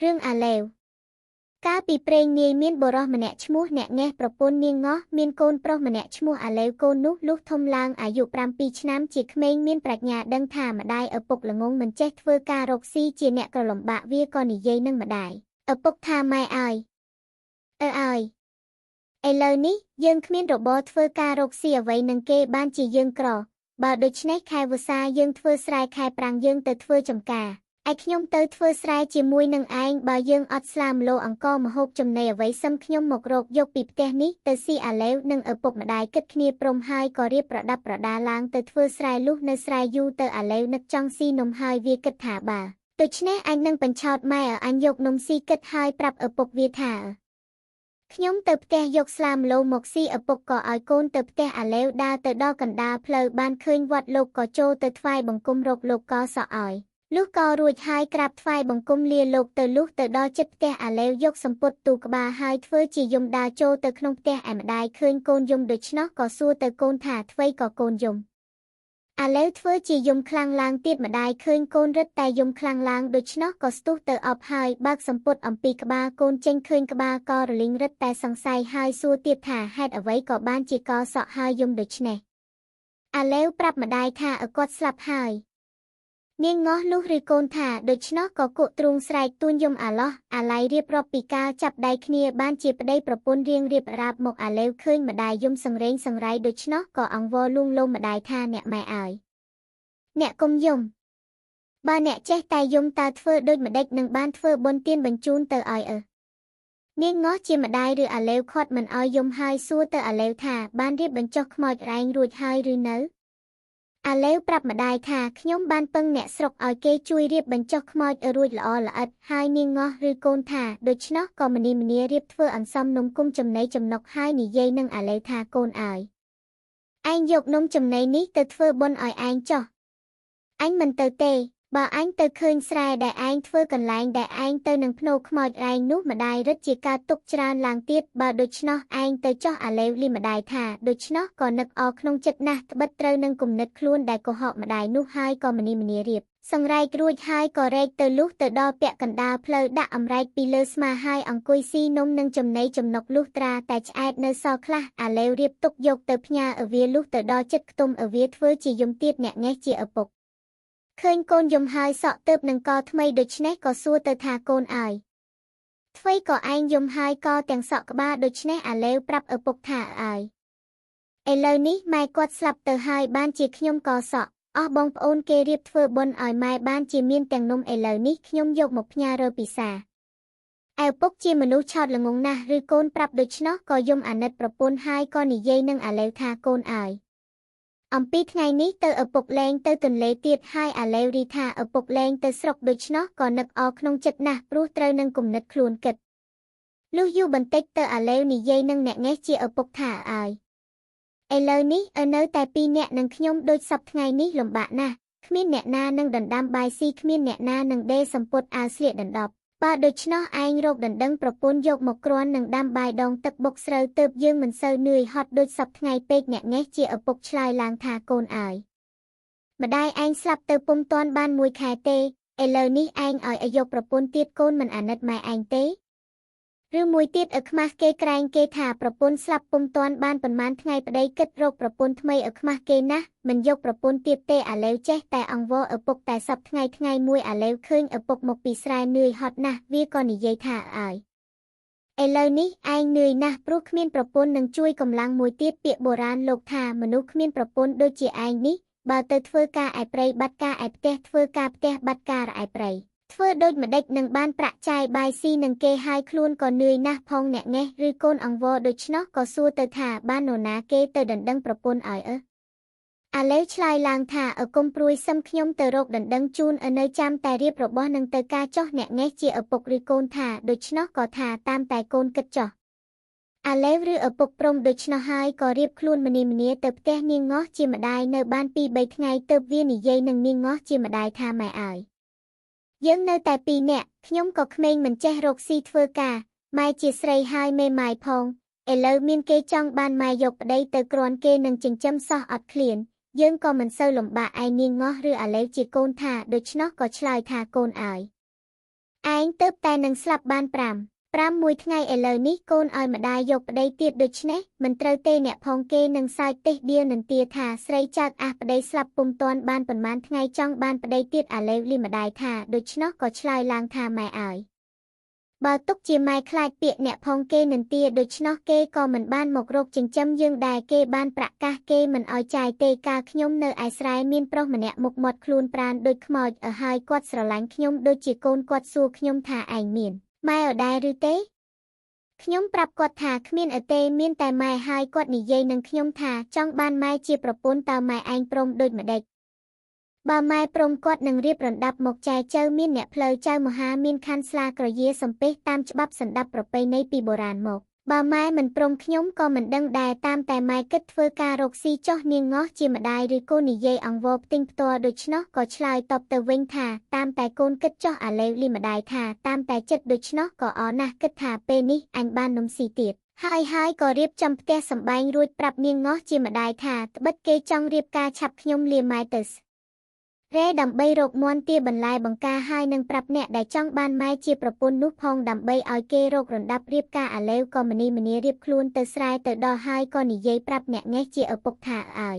រឿងអាឡេវកាលពីព្រេងនាយមានបុរសម្នាក់ឈ្មោះអ្នកងេះប្រពន្ធនាងងោះមានកូនប្រុសម្នាក់ឈ្មោះអាឡេវកូននោះលុះធំឡើងអាយុ7ឆ្នាំជាក្មេងមានប្រាជ្ញាដឹងថាម្ដាយឪពុកល្ងងមិនចេះធ្វើការរកស៊ីជាអ្នកក្រលំបាកវាក៏និយាយនឹងម្ដាយឪពុកថាម៉ែអើយឥឡូវនេះយើងគ្មានរបរធ្វើការរកស៊ីអ្វីនឹងគេបានជាយើងក្របើដូច្នេះខែវស្សាយើងធ្វើស្រែខែប្រាំងយើងទៅធ្វើចំការឯខ្ញុំទៅធ្វើស្រែជាមួយនឹងឯងបើយើងអត់ស្លាម្លោអង្ករម្ហូបចំណីអ្វីសឹមខ្ញុំមករកយកពីផ្ទះនេះទៅស៊ីអាឡេវនិងឪពុកម្ដាយគិតគ្នាព្រមហើយក៏រៀបប្រដាប់ប្រដាឡើងទៅធ្វើស្រែលុះនៅស្រែយូរទៅអាឡេវនឹកចង់ស៊ីនំហើយវាគិតថាបើដូច្នេះអញនឹងបញ្ឆោតម៉ែឲ្យអញយកនំស៊ីគិតហើយប្រាប់ឪពុកវាថាខ្ញុំទៅផ្ទះយកស្លាម្លោមកស៊ីឪពុកក៏ឲ្យកូនទៅផ្ទះអាឡេវដើរទៅដល់កណ្ដាលផ្លូវបានឃើញវត្តលោកក៏ចូលទៅថ្វាយបង្គំរកលោកក៏សក់ឲ្យលុះក៏រួចហើយក្រាបថ្វាយបង្គំលាលោកទៅលុះទៅដល់ជិតផ្ទះអាឡេវយកសំពត់ទូក្បាលហើយធ្វើជាយំដើរចូលទៅក្នុងផ្ទះឯម្ដាយឃើញកូនយំដូច្នោះក៏សួរទៅកូនថាអ្វីក៏កូនយំអាឡេវធ្វើជាយំខ្លាំងឡើងទៀតម្ដាយឃើញកូនរឹតតែយំខ្លាំងឡើងដូច្នោះក៏ស្ទុះទៅអប់ហើយបើកសំពត់អំពីក្បាលកូនចេញឃើញក្បាលក៏រលីងរឹតតែសង្ស័យហើយសួរទៀតថាហេតុអ្វីក៏បានជាកសក់ហើយយំដូច្នេះអាឡេវប្រាប់ម្ដាយថាឪគាត់ស្លាប់ហើយនាងងោះលុះឬកូនថាដូច្នោះក៏គក់ទ្រូងស្រែកទួញយំអាឡោះអាឡៃរៀបរាប់ពីការចាប់ដៃគ្នាបានជាប្តីប្រពន្ធរៀងរៀបរាប់មកអាឡេវឃើញម្ដាយយំសង្រេងសង្រៃដូច្នោះក៏អង្វរលួងលោមម្ដាយថាអ្នកម៉ែអើយអ្នកកុំយំបើអ្នកចេះតែយំតើធ្វើដូចម្ដេចនឹងបានធ្វើបុណ្យទានបញ្ជូនទៅឲ្យនាងងោះជាម្ដាយឬអាឡេវខាត់មិនឲ្យយំហើយសួរទៅអាឡេវថាបានរៀបបញ្ចុះខ្មោចរែងរួចហើយឬនៅអាឡេវប្រាប់ម្ដាយថាខ្ញុំបានពឹងអ្នកស្រុកឲ្យគេជួយរៀបបញ្ចុះខ្មោចរួចល្អល្អិតហើយនាងងោះឬកូនថាដូច្នោះក៏មនីមនារៀបធ្វើអន្សមនំគុំចំណីចំណុកហើយនិយាយនឹងអាឡេវថាកូនអើយឯងយកនំចំណីនេះទៅធ្វើបុណ្យឲ្យឯងចុះអញមិនទៅទេបើអញទៅឃើញស្រែដែលឯងធ្វើកន្លែងដែលឯងទៅនឹងភ្នោខ្មោចរែងនោះម្ដាយរឹតជាការទុកច្រើនឡើងទៀតបើដូច្នោះឯងទៅចុះអាឡេវលីម្ដាយថាដូច្នោះក៏នឹកអក្នុងចិត្តណាស់ត្បិតត្រូវនឹងគំនិតខ្លួនដែលកុហកម្ដាយនោះហើយក៏មនីមនារៀបសង្រែករួចហើយក៏រែកទៅលុះទៅដល់ពាក់កណ្ដាលផ្លូវដាក់អម្រែកពីលើស្មាហើយអង្គុយស៊ីនំនឹងចំណីចំណុកលុះត្រាតែឆ្អែតនៅសល់ខ្លះអាឡេវរៀបទុកយកទៅផ្ញើឪវាលុះទៅដល់ចិត្តខ្ទុំឪវាធ្វើជាយំទៀតអ្នកងេះជាឪពុកឃើញកូនយំហើយសក់ទើបនឹងកថ្មីដូច្នេះក៏សួរទៅថាកូនអើយអ្វីក៏ឯងយំហើយក៏ទាំងសក់ក្បាលដូច្នេះអាឡេវប្រាប់ឪពុកថាអើយឥឡូវនេះម៉ែគាត់ស្លាប់ទៅហើយបានជាខ្ញុំក៏សក់អស់បងប្អូនគេរៀបធ្វើបុណ្យឲ្យម៉ែបានជាមានទាំងនំឥឡូវនេះខ្ញុំយកមកផ្ញើរើពិសាឪពុកជាមនុស្សឆោតល្ងងណាស់ឬកូនប្រាប់ដូច្នោះក៏យំអាណិតប្រពន្ធហើយក៏និយាយនឹងអាឡេវថាកូនអើយអំពីថ្ងៃនេះទៅឪពុកលែងទៅទន្លេទៀតហើយអាឡេវរីថាឪពុកលែងទៅស្រុកដូច្នោះក៏នឹកអក្នុងចិត្តណាស់ព្រោះត្រូវនឹងគំនិតខ្លួនគិតលុះយូរបន្តិចទៅអាឡេវនិយាយនឹងអ្នកងេះជាឪពុកថាអើយឥឡូវនេះនៅតែ2នាក់នឹងខ្ញុំដូចសពថ្ងៃនេះលំបាកណាស់គ្មានអ្នកណានឹងដណ្ដាំបាយស៊ីគ្មានអ្នកណានឹងដេរសំពត់អាវស្លៀកដណ្ដប់បើដូច្នោះឯងរកដណ្ដឹងប្រពន្ធយកមកគ្រាន់នឹងដាំបាយដងទឹកបុកស្រូវទើបយើងមិនសូវនឿយហត់ដូចសពថ្ងៃពេកអ្នកងេះជាឪពុកឆ្លើយឡើងថាកូនអើយម្ដាយឯងស្លាប់ទៅពុំទាន់បាន1ខែទេឥឡូវនេះឯងឲ្យយកប្រពន្ធទៀតកូនមិនអាណិតម៉ែឯងទេឬមួយទៀតខ្មាស់គេក្រែងគេថាប្រពន្ធស្លាប់ពុំទាន់បានប៉ុន្មានថ្ងៃប្តីគិតរកប្រពន្ធថ្មីខ្មាស់គេណាស់មិនយកប្រពន្ធទៀតទេអាឡេវចេះតែអង្វរឪពុកតែសពថ្ងៃមួយអាឡេវឃើញឪពុកមកពីស្រែនឿយហត់ណាស់វាក៏និយាយថាអើយឥឡូវនេះឯងនឿយណាស់ព្រោះគ្មានប្រពន្ធនឹងជួយកម្លាំងមួយទៀតពាក្យបុរាណលោកថាមនុស្សគ្មានប្រពន្ធដូចជាឯងនេះបើទៅធ្វើការឯព្រៃបាត់ការឯផ្ទះធ្វើការផ្ទះបាត់ការឯព្រៃធ្វើដូចម្ដេចនឹងបានប្រាក់ចាយបាយស៊ីនឹងគេហើយខ្លួនក៏នឿយណាស់ផងអ្នកងេះឬកូនអង្វរដូច្នោះក៏សួរទៅថាបាននរណាគេទៅដណ្ដឹងប្រពន្ធឲ្យអាឡេវឆ្លើយឡើងថាកុំព្រួយសឹមខ្ញុំទៅរកដណ្ដឹងជូននៅចាំតែរៀបរបស់នឹងទៅការចោះអ្នកងេះជាឪពុកឬកូនថាដូច្នោះក៏ថាតាមតែកូនគិតចោះអាឡេវឬឪពុកព្រមដូច្នោះហើយក៏រៀបខ្លួនមនីមនាទៅផ្ទះនាងងោះជាម្ដាយនៅបាន2-3ថ្ងៃទើបវានិយាយនឹងនាងងោះជាម្ដាយថាម៉ែអើយយើងនៅតែ2នាក់ខ្ញុំក៏ក្មេងមិនចេះរកស៊ីធ្វើការម៉ែជាស្រីហើយមេម៉ាយផងឥឡូវមានគេចង់បានម៉ែយកប្តីទៅគ្រាន់គេនឹងចិញ្ចឹមសោះអត់ឃ្លានយើងក៏មិនសូវលំបាកឯនាងងោះឬអាឡេវជាកូនថាដូច្នោះក៏ឆ្លើយថាកូនអើយ ឯងទើបតែនឹងស្លាប់បាន5មួយថ្ងៃឥឡូវនេះកូនឲ្យម្ដាយយកប្តីទៀតដូច្នេះមិនត្រូវទេអ្នកផងគេនឹងសើចទេដៀលនឹងទាថាស្រីចើកអះប្តីស្លាប់ពុំទាន់បានប៉ុន្មានថ្ងៃចង់បានប្តីទៀតអាឡេវលីម្ដាយថាដូច្នោះក៏ឆ្លើយឡើងថាម៉ែឲ្យបើទុកជាម៉ែខ្លាចពាក្យអ្នកផងគេនឹងទាដូច្នោះគេក៏មិនបានមករកចិញ្ចឹមយើងដែរគេបានប្រកាសគេមិនឲ្យចាយទេកាលខ្ញុំនៅឯស្រែមានប្រុសម្នាក់មុខមាត់ខ្លួនប្រានដូចខ្មោចហើយគាត់ស្រឡាញ់ខ្ញុំដូចជាកូនគាត់សួរខ្ញុំថាឯងមានម៉ែអដែរឬទេខ្ញុំប្រាប់គាត់ថាគ្មានទេមានតែម៉ែហើយគាត់និយាយនឹងខ្ញុំថាចង់បានម៉ែជាប្រពន្ធតើម៉ែឯងព្រមដូចម្ដេចបើម៉ែព្រមគាត់នឹងរៀបរណ្ដាប់មកចែចៅមានអ្នកផ្លូវចៅមហាមានខណ្ឌស្លាក្រយាសំពះតាមច្បាប់សណ្ដាប់ប្រពៃណីពីបុរាណមកបើម៉ែមិនព្រមខ្ញុំក៏មិនដឹងដែរតាមតែម៉ែគិតធ្វើការរកស៊ីចុះនាងងោះជាម្ដាយឬកូននិយាយអង្វរផ្ទិញផ្ទាល់ដូច្នោះក៏ឆ្លើយតបទៅវិញថាតាមតែកូនគិតចុះអាឡេវលីម្ដាយថាតាមតែចិត្តដូច្នោះក៏អរណាស់គិតថាពេលនេះអញបាននំស៊ីទៀតហើយក៏រៀបចំផ្ទះសម្បែងរួចប្រាប់នាងងោះជាម្ដាយថាត្បិតគេចង់រៀបការឆាប់ខ្ញុំលាម៉ែទៅរ៉េដើម្បីរកមន់ទាបន្លែបង្ការហើយនឹងប្រាប់អ្នកដែលចង់បានម៉ែជាប្រពន្ធនោះផងដើម្បីឲ្យគេរករណ្ដាប់រៀបការអាឡេវក៏មនីរៀបខ្លួនទៅស្រែទៅដល់ហើយក៏និយាយប្រាប់អ្នកងេះជាឪពុកថាឲ្យ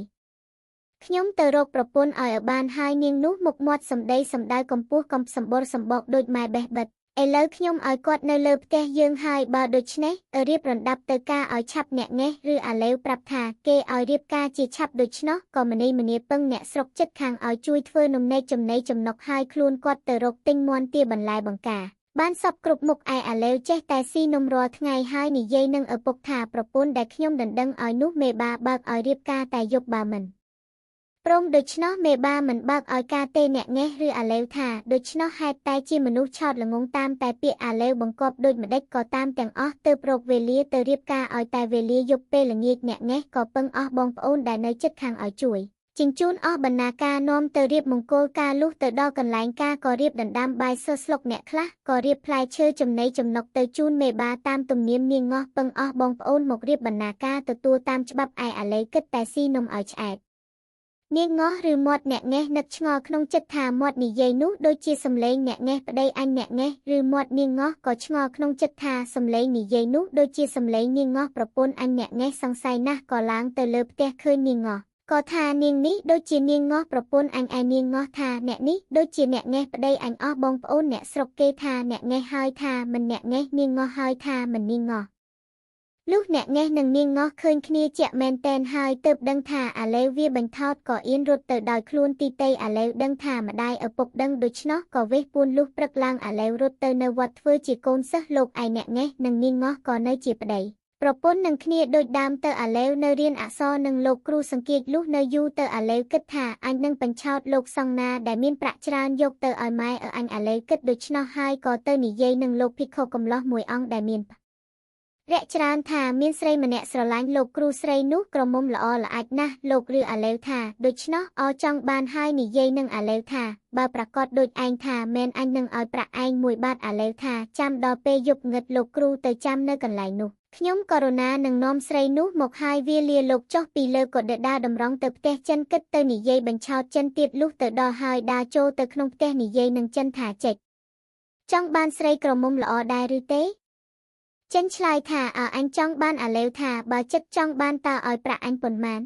ខ្ញុំទៅរកប្រពន្ធឲ្យបានហើយនាងនោះមុខមាត់សម្ដីសម្ដៅកម្ពស់កំសម្បុរសម្បកដូចម៉ែបេះបិទឥឡូវខ្ញុំឲ្យគាត់នៅលើផ្ទះយើងហើយបើដូច្នេះរៀបរណ្ដាប់ទៅការឲ្យឆាប់អ្នកងេះឬអាឡេវប្រាប់ថាគេឲ្យរៀបការជាឆាប់ដូច្នោះក៏មនីពឹងអ្នកស្រុកចិត្តខាងឲ្យជួយធ្វើនំនែកចំណីចំណុកហើយខ្លួនគាត់ទៅរកទិញមាន់ទាបន្លែបង្ការបានសពគ្រប់មុខឯអាឡេវចេះតែស៊ីនំរាល់ថ្ងៃហើយនិយាយនឹងឪពុកថាប្រពន្ធដែលខ្ញុំដណ្ដឹងឲ្យនោះមេបាបើកឲ្យរៀបការតែយប់បើមិនព្រមដូច្នោះមេបាមិនបើកឲ្យការទេអ្នកងេះឬអាឡេវថាដូច្នោះហេតុតែជាមនុស្សឆោតល្ងងតាមតែពាក្យអាឡេវបង្កប់ដូចម្ដេចក៏តាមទាំងអស់ទើបរកវេលាទៅរៀបការឲ្យតែវេលាយប់ពេលល្ងាចអ្នកងេះក៏ពឹងអស់បងប្អូនដែលនៅជិតខាងឲ្យជួយជញ្ជូនអស់បណ្ណាការនាំទៅរៀបមង្គលការលុះទៅដល់កន្លែងការក៏រៀបដណ្ដាំបាយសស្លុកអ្នកខ្លះក៏រៀបផ្លែឈើចំណីចំណុកទៅជូនមេបាតាមទំនៀមនាងងោះពឹងអស់បងប្អូនមករៀបបណ្ណាការទទួលតាមច្បាប់ឯអាឡេវគិតតែស៊ីនំឲ្យឆ្អែតនាងងោះឬមាត់អ្នកងេះនឹកឆ្ងល់ក្នុងចិត្តថាមាត់និយាយនោះដូចជាសំឡេងអ្នកងេះប្តីអញអ្នកងេះឬមាត់នាងងោះក៏ឆ្ងល់ក្នុងចិត្តថាសំឡេងនិយាយនោះដូចជាសំឡេងនាងងោះប្រពន្ធអញអ្នកងេះសង្ស័យណាស់ក៏ឡើងទៅលើផ្ទះឃើញនាងងោះក៏ថានាងនេះដូចជានាងងោះប្រពន្ធអញឯនាងងោះថាអ្នកនេះដូចជាអ្នកងេះប្តីអញអស់បងប្អូនអ្នកស្រុកគេថាអ្នកងេះហើយថាមិនអ្នកងេះនាងងោះហើយថាមិននាងងោះលុះអ្នកងេះនិងនាងងោះឃើញគ្នាជាក់មែនតែនហើយទើបដឹងថាអាឡេវវាបញ្ថោតក៏អៀនរត់ទៅដោយខ្លួនទីតីអាឡេវដឹងថាម្ដាយឪពុកដឹងដូច្នោះក៏វេះពួនលុះព្រឹកឡើងអាឡេវរត់ទៅនៅវត្តធ្វើជាកូនសិស្សលោកឯអ្នកងេះនិងនាងងោះក៏នៅជាប្តីប្រពន្ធនឹងគ្នាដូចដើមទៅអាឡេវនៅរៀនអក្សរនឹងលោកគ្រូសង្កេតលុះនៅយូរទៅអាឡេវគិតថាអញនឹងបញ្ឆោតលោកសង្ណាដែលមានប្រាក់ច្រើនយកទៅឲ្យម៉ែអញអាឡេវគិតដូច្នោះហើយក៏ទៅនិយាយនឹងលោកភិក្ខុកំឡោះមួយអង្គដែលមានរកច្រើនថាមានស្រីម្នាក់ស្រឡាញ់លោកគ្រូស្រីនោះក្រមុំល្អល្អអាចណាស់លោកឬអាឡេវថាដូច្នោះអចង់បានហើយនិយាយនឹងអាឡេវថាបើប្រកាសដូចឯងថាមែនអញនឹងឲ្យប្រាក់ឯង1 បាតអាឡេវថាចាំដល់ពេលយប់ងឹតលោកគ្រូទៅចាំនៅកន្លែងនោះខ្ញុំករុណានឹងនាំស្រីនោះមកហើយវាលាលោកចុះពីលើក៏ដេដាតម្រង់ទៅផ្ទះចិនគិតទៅនិយាយបញ្ឆោតចិនទៀតលុះទៅដល់ហើយដាចូលទៅក្នុងផ្ទះនិយាយនឹងចិនថាចេចចង់បានស្រីក្រមុំល្អដែរឬទេចិនឆ្លើយថាអញចង់បានអាឡេវថាបើចិត្តចង់បានតើឲ្យប្រាក់អញប៉ុន្មាន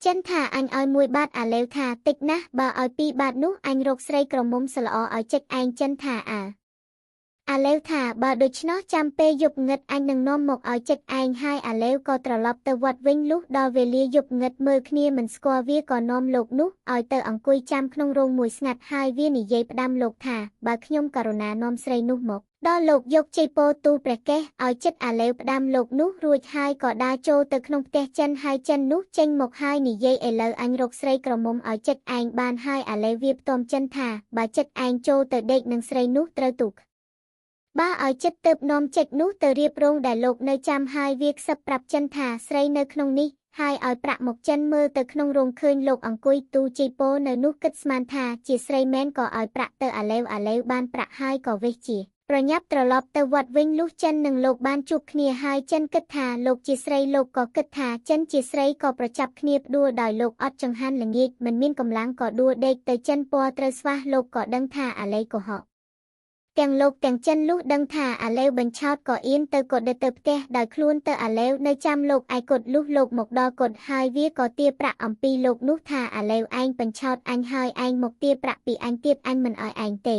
ចិនថាអញឲ្យ1 បាតអាឡេវថាតិចណាស់បើឲ្យ2 បាតនោះអញរកស្រីក្រមុំស្ល្អឲ្យចិច្ចឯងចិនថាអាឡេវថាបើដូច្នោះចាំពេលយប់ងឹតអញនឹងនាំមកឲ្យចិច្ចឯងហើយអាឡេវក៏ត្រឡប់ទៅវត្តវិញលុះដល់វេលាយប់ងឹតមើលគ្នាមិនស្គាល់វាក៏នាំលោកនោះឲ្យទៅអង្គុយចាំក្នុងរោងមួយស្ងាត់ហើយវានិយាយផ្ដាំលោកថាបើខ្ញុំករុណានាំស្រីនោះមកដល់លោកយកជ័យពោទូលព្រះកេសឲ្យចិត្តអាឡេវផ្ដាំលោកនោះរួចហើយក៏ដើរចូលទៅក្នុងផ្ទះចិនហើយចិននោះចេញមកហើយនិយាយឥឡូវអញរកស្រីក្រមុំឲ្យចិត្តឯងបានហើយអាឡេវវាផ្ទំចិនថាបើចិត្តឯងចូលទៅដេកនឹងស្រីនោះត្រូវទូកបើឲ្យចិត្តទៅនាំចិត្តនោះទៅរៀបរងដែលលោកនៅចាំហើយវាខ្សឹបប្រាប់ចិនថាស្រីនៅក្នុងនេះហើយឲ្យប្រាក់មកចិនមើលទៅក្នុងរោងឃើញលោកអង្គុយទូជ័យពោនៅនោះគិតស្មានថាជាស្រីមែនក៏ឲ្យប្រាក់ទៅអាឡេវបានប្រាក់ហើយក៏វេះជាប្រញាប់ត្រឡប់ទៅវត្តវិញលុះចិននិងលោកបានជួបគ្នាហើយចិនគិតថាលោកជាស្រីលោកក៏គិតថាចិនជាស្រីក៏ប្រចាប់គ្នាផ្ដួលដោយលោកអត់ចង្ហាន់ល្ងាចមិនមានកម្លាំងក៏ដួលដេកទៅចិនពណ៌ត្រូវស្វះលោកក៏ដឹងថាអាឡេកុហក ទាំងលោកទាំងចិនលុះដឹងថាអាឡេវបញ្ឆោតក៏អៀនទៅកត់ទៅផ្ទះដោយខ្លួនទៅអាឡេវនៅចាំលោកឯកត់លុះលោកមកដល់កត់ហើយវាក៏ទារប្រាក់អំពីលោកនោះថាអាឡេវឯងបញ្ឆោតអញហើយឯងមកទារប្រាក់ពីអញទៀតអញមិនឲ្យឯងទេ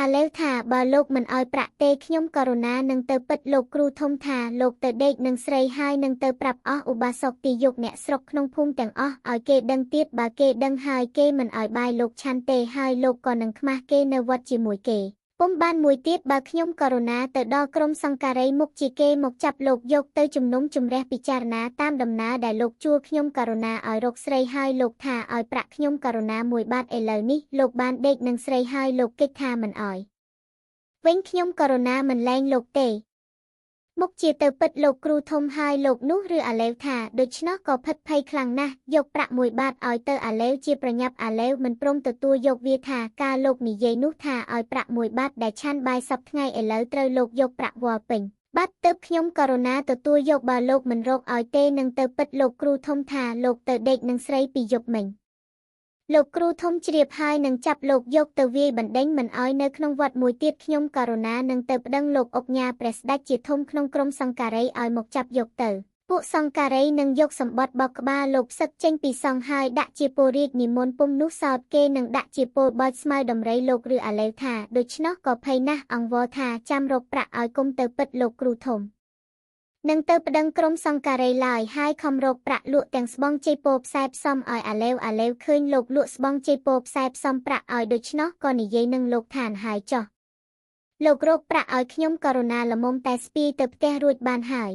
អាឡេវថាបើលោកមិនឲ្យប្រាក់ទេខ្ញុំករុណានឹងទៅពិតលោកគ្រូធំថាលោកទៅដេកនឹងស្រីហើយនឹងទៅប្រាប់អស់ឧបាសកទីយកអ្នកស្រុកក្នុងភូមិទាំងអស់ឲ្យគេដឹងទៀតបើគេដឹងហើយគេមិនឲ្យបាយលោកឆាន់ទេហើយលោកក៏នឹងខ្មាស់គេនៅវត្តជាមួយគេពុំបានមួយទៀតបើខ្ញុំករុណាទៅដល់ក្រុមសង្ការីមុខជាគេមកចាប់លោកយកទៅជំនុំជម្រះពិចារណាតាមដំណើរដែលលោកជួលខ្ញុំករុណាឲ្យរកស្រីហើយលោកថាឲ្យប្រាក់ខ្ញុំករុណា1 បាតឥឡូវនេះលោកបានដេកនឹងស្រីហើយលោកគេចថាមិនឲ្យវិញខ្ញុំករុណាមិនលែងលោកទេមុខជាទៅពិតលោកគ្រូធំហើយលោកនោះឬអាឡេវថាដូច្នោះក៏ភិតភ័យខ្លាំងណាស់យកប្រាក់1 បាតឲ្យទៅអាឡេវជាប្រញាប់អាឡេវមិនព្រមទទួលយកវាថាការលោកនិយាយនោះថាឲ្យប្រាក់1 បាតដែលឆាន់បាយសប្ថ្ងៃឥឡូវត្រូវលោកយកប្រាក់វល់ពេញបាត់ទៅខ្ញុំករុណាទទួលយកបើលោកមិនរកឲ្យទេនឹងទៅពិតលោកគ្រូធំថាលោកទៅដេកនឹងស្រីពីយប់មិញលោកគ្រូធំជ្រាបហើយនឹងចាប់លោកយកទៅវាយបណ្ដេញមិនឲ្យនៅក្នុងវត្តមួយទៀតខ្ញុំករុណានឹងទៅប្តឹងលោកអុកញ៉ាព្រះស្ដេចជាធំក្នុងក្រុមសង្ការីឲ្យមកចាប់យកទៅពួកសង្ការីនឹងយកសម្បត្តិបោកក្បាលលោកផ្សឹកចេញពីសង្ឃហើយដាក់ជាពលរាជនិមន្តពុំនោះសោតគេនឹងដាក់ជាពលបោចស្មៅដំរីលោកឬអាឡេវថាដូច្នោះក៏ភ័យណាស់អង្វរថាចាំរកប្រាក់ឲ្យគុំទៅពិតលោកគ្រូធំនឹងទៅប្តឹងក្រុមសង្ការីឡើយហើយខំរកប្រាក់លក់ទាំងស្បង់ជ័យពោផ្សែផ្សំឲ្យអាឡេវឃើញលោកលក់ស្បង់ជ័យពោផ្សែផ្សំប្រាក់ឲ្យដូច្នោះក៏និយាយនឹងលោកឋានហើយចុះលោករកប្រាក់ឲ្យខ្ញុំករុណាល្មមតែស្ពាយទៅផ្ទះរួចបានហើយ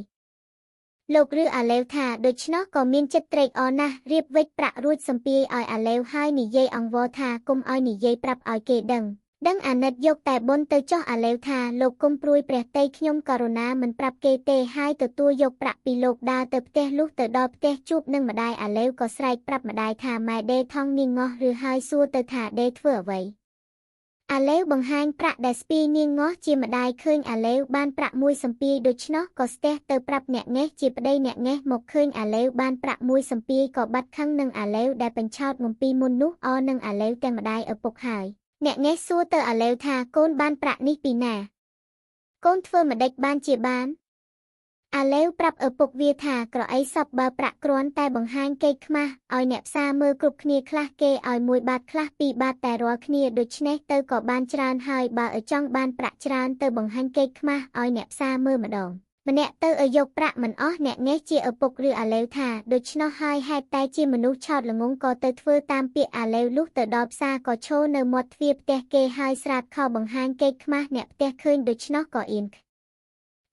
លោកឬអាឡេវថាដូច្នោះក៏មានចិត្តត្រេកអរណាស់រៀបវិចប្រាក់រួចសំពាយឲ្យអាឡេវហើយនិយាយអង្វរថាគុំឲ្យនិយាយប្រាប់ឲ្យគេដឹងអាណិតយកតែបុណ្យទៅចុះអាឡេវថាលោកគុំព្រួយព្រះតីខ្ញុំករុណាមិនប្រាប់គេទេហើយទទួលយកប្រាក់ពីលោកដើរទៅផ្ទះលុះទៅដល់ផ្ទះជួបនឹងម្ដាយអាឡេវក៏ស្រែកប្រាប់ម្ដាយថាម៉ែដេថងនាងងោះឬហើយសួរទៅថាដេធ្វើអ្វីអាឡេវបង្ហាញប្រាក់ដែលស្ពាយនាងងោះជាម្ដាយឃើញអាឡេវបានប្រាក់មួយសំពាយដូច្នោះក៏ស្ទះទៅប្រាប់អ្នកងេះជាប្តីអ្នកងេះមកឃើញអាឡេវបានប្រាក់មួយសំពាយក៏បាត់ខឹងនឹងអាឡេវដែលបញ្ឆោតងំពីមុននោះអនឹងអាឡេវទាំងម្ដាយឪពុកហើយអ្នកងេះសួរទៅអាឡេវថាកូនបានប្រាក់នេះពីណាកូនធ្វើម្ដេចបានជាបានអាឡេវប្រាប់ឪពុកវាថាក្រអីសពបើប្រាក់គ្រាន់តែបង្ហាញគេខ្មាស់ឲ្យអ្នកផ្សារមើលគ្រប់គ្នាខ្លះគេឲ្យ1 បាតខ្លះ2 បាតតែរាល់គ្នាដូច្នេះទៅក៏បានច្រើនហើយបើឲ្យចង់បានប្រាក់ច្រើនទៅបង្ហាញគេខ្មាស់ឲ្យអ្នកផ្សារមើលម្ដងម្នាក់ទៅឲ្យយកប្រាក់មិនអស់អ្នកងេះជាឪពុកឬអាឡេវថាដូច្នោះហើយហេតុតែជាមនុស្សឆោតល្ងងក៏ទៅធ្វើតាមពាក្យអាឡេវលុះទៅដល់ផ្សារក៏ឈរនៅមាត់ទ្វារផ្ទះគេហើយស្រាតខោបង្ហាញគេខ្មាស់អ្នកផ្ទះឃើញដូច្នោះក៏អៀន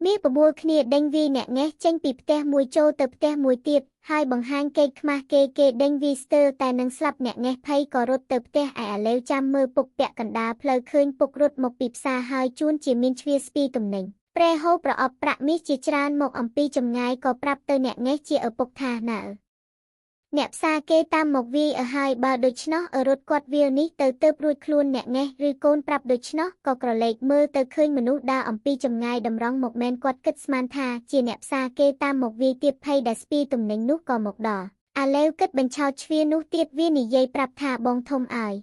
មានបបួលគ្នាដេញវាយអ្នកងេះចេញពីផ្ទះមួយចូលទៅផ្ទះមួយទៀតហើយបង្ហាញគេខ្មាស់គេដេញវាយស្ទើរតែនឹងស្លាប់អ្នកងេះភ័យក៏រត់ទៅផ្ទះឯអាឡេវចាំមើលពុកពាក់កណ្ដាលផ្លូវឃើញពុករត់មកពីផ្សារហើយជួនជាមានជ្វាស្ពីទំនិញប្រែហូបប្រអប់ប្រាក់មាសជាច្រើនមកអំពីចម្ងាយក៏ប្រាប់ទៅអ្នកងេះជាឪពុកថាណើអ្នកផ្សារគេតាមមកវាយឲ្យហើយបើដូច្នោះរត់គាត់វាលនេះទៅរួចខ្លួនអ្នកងេះឬកូនប្រាប់ដូច្នោះក៏ក្រឡេកមើលទៅឃើញមនុស្សដើរអំពីចម្ងាយតម្រង់មកមែនគាត់គិតស្មានថាជាអ្នកផ្សារគេតាមមកវាយទៀតភ័យដែលស្ពីទំនិញនោះក៏មកដល់អាឡេវគិតបញ្ឆោតជ្វានោះទៀតវានិយាយប្រាប់ថាបងធំឲ្យ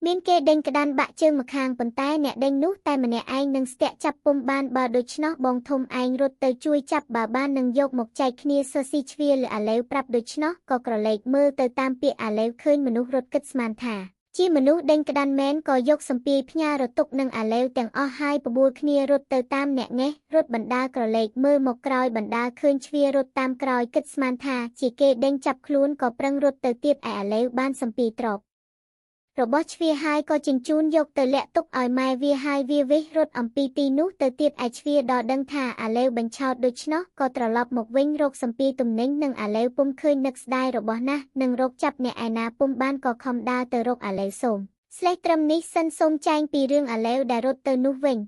មានគេដេញក្តាន់បាក់ជើងម្ខាងប៉ុន្តែអ្នកដេញនោះតែម្នាក់ឯងនឹងស្ទាក់ចាប់ពុំបានបើដូច្នោះបងធំឯងរត់ទៅជួយចាប់បើបាននឹងយកមកចែកគ្នាសស៊ីជ្វាលើអាឡេវប្រាប់ដូច្នោះក៏ក្រឡេកមើលទៅតាមពាក្យអាឡេវឃើញមនុស្សរត់គិតស្មានថាជាមនុស្សដេញក្តាន់មែនក៏យកសម្ពាយផ្ញើរតុកនឹងអាឡេវទាំងអស់ហើយបបួលគ្នារត់ទៅតាមអ្នកងេះរត់បណ្ដាក្រឡេកមើលមកក្រោយបណ្ដាឃើញជ្វារត់តាមក្រោយគិតស្មានថាជាគេដេញចាប់ខ្លួនក៏ប្រឹងរត់ទៅទៀតឯអាឡេវបានសម្ពាយទ្រព្យរបស់ជ្វាហើយក៏ជញ្ជូនយកទៅលាក់ទុកឲ្យម៉ែវាហើយវាវិសរត់អំពីទីនោះទៅទៀតឯជ្វាដល់ដឹងថាអាឡេវបញ្ឆោតដូច្នោះក៏ត្រឡប់មកវិញរកសម្ពាយទំនិញនឹងអាឡេវពុំឃើញនឹកស្ដាយរបស់ណាស់នឹងរកចាប់អ្នកឯណាពុំបានក៏ខំដើរទៅរកអាឡេវសូមស្លេះត្រឹមនេះសិនសូមចែងពីរឿងអាឡេវដែលរត់ទៅនោះវិញ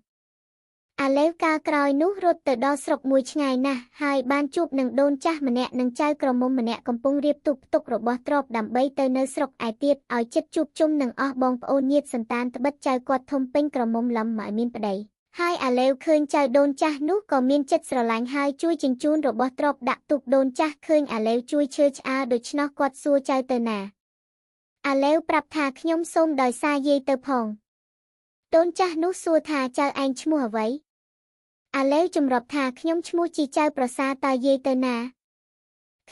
អាឡេវកាលក្រោយនោះរត់ទៅដល់ស្រុកមួយឆ្ងាយណាស់ហើយបានជួបនឹងដូនចាស់ម្នាក់នឹងចៅក្រមុំម្នាក់កំពុងរៀបទុកផ្ទុករបស់ទ្រព្យដើម្បីទៅនៅស្រុកឯទៀតឲ្យចិត្តជួបជុំនឹងអស់បងប្អូនញាតិសន្តានត្បិតចៅគាត់ធំពេញក្រមុំលំឲ្យមានប្តីហើយអាឡេវឃើញចៅដូនចាស់នោះក៏មានចិត្តស្រឡាញ់ហើយជួយជញ្ជូនរបស់ទ្រព្យដាក់ទុកដូនចាស់ឃើញអាឡេវជួយឈើឆ្អាលដូច្នោះគាត់សួរចៅទៅណាអាឡេវប្រាប់ថាខ្ញុំសូមដោយសារយាយទៅផង ដូនចាស់នោះសួរថាចៅឯងឈ្មោះអ្វីអាឡេវចម្រាប់ថាខ្ញុំឈ្មោះជីចៅប្រសាតើយាយទៅណា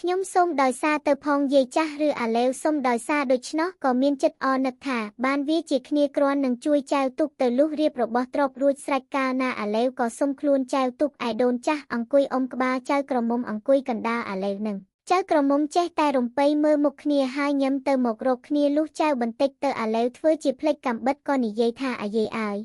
ខ្ញុំសូមដោយសារទៅផងយាយចាស់ឬអាឡេវសូមដោយសារដូច្នោះក៏មានចិត្តអនឹកថាបានវាជាគ្នាគ្រាន់នឹងជួយចៅទុកទៅលុះរៀបរបស់ទ្រព្យរួចស្រេចកាលណាអាឡេវក៏សុំខ្លួនចៅទុកឯដូនចាស់អង្គុយអុំក្បាលចៅក្រមុំអង្គុយកណ្ដាលអាឡេវនឹងចៅក្រមុំចេះតែរំពៃមើលមុខគ្នាហើយញឹមទៅមករកគ្នាលុះចៅបន្តិចទៅអាឡេវធ្វើជាភ្លេចកាំបិតក៏និយាយថាអាយាយអើយ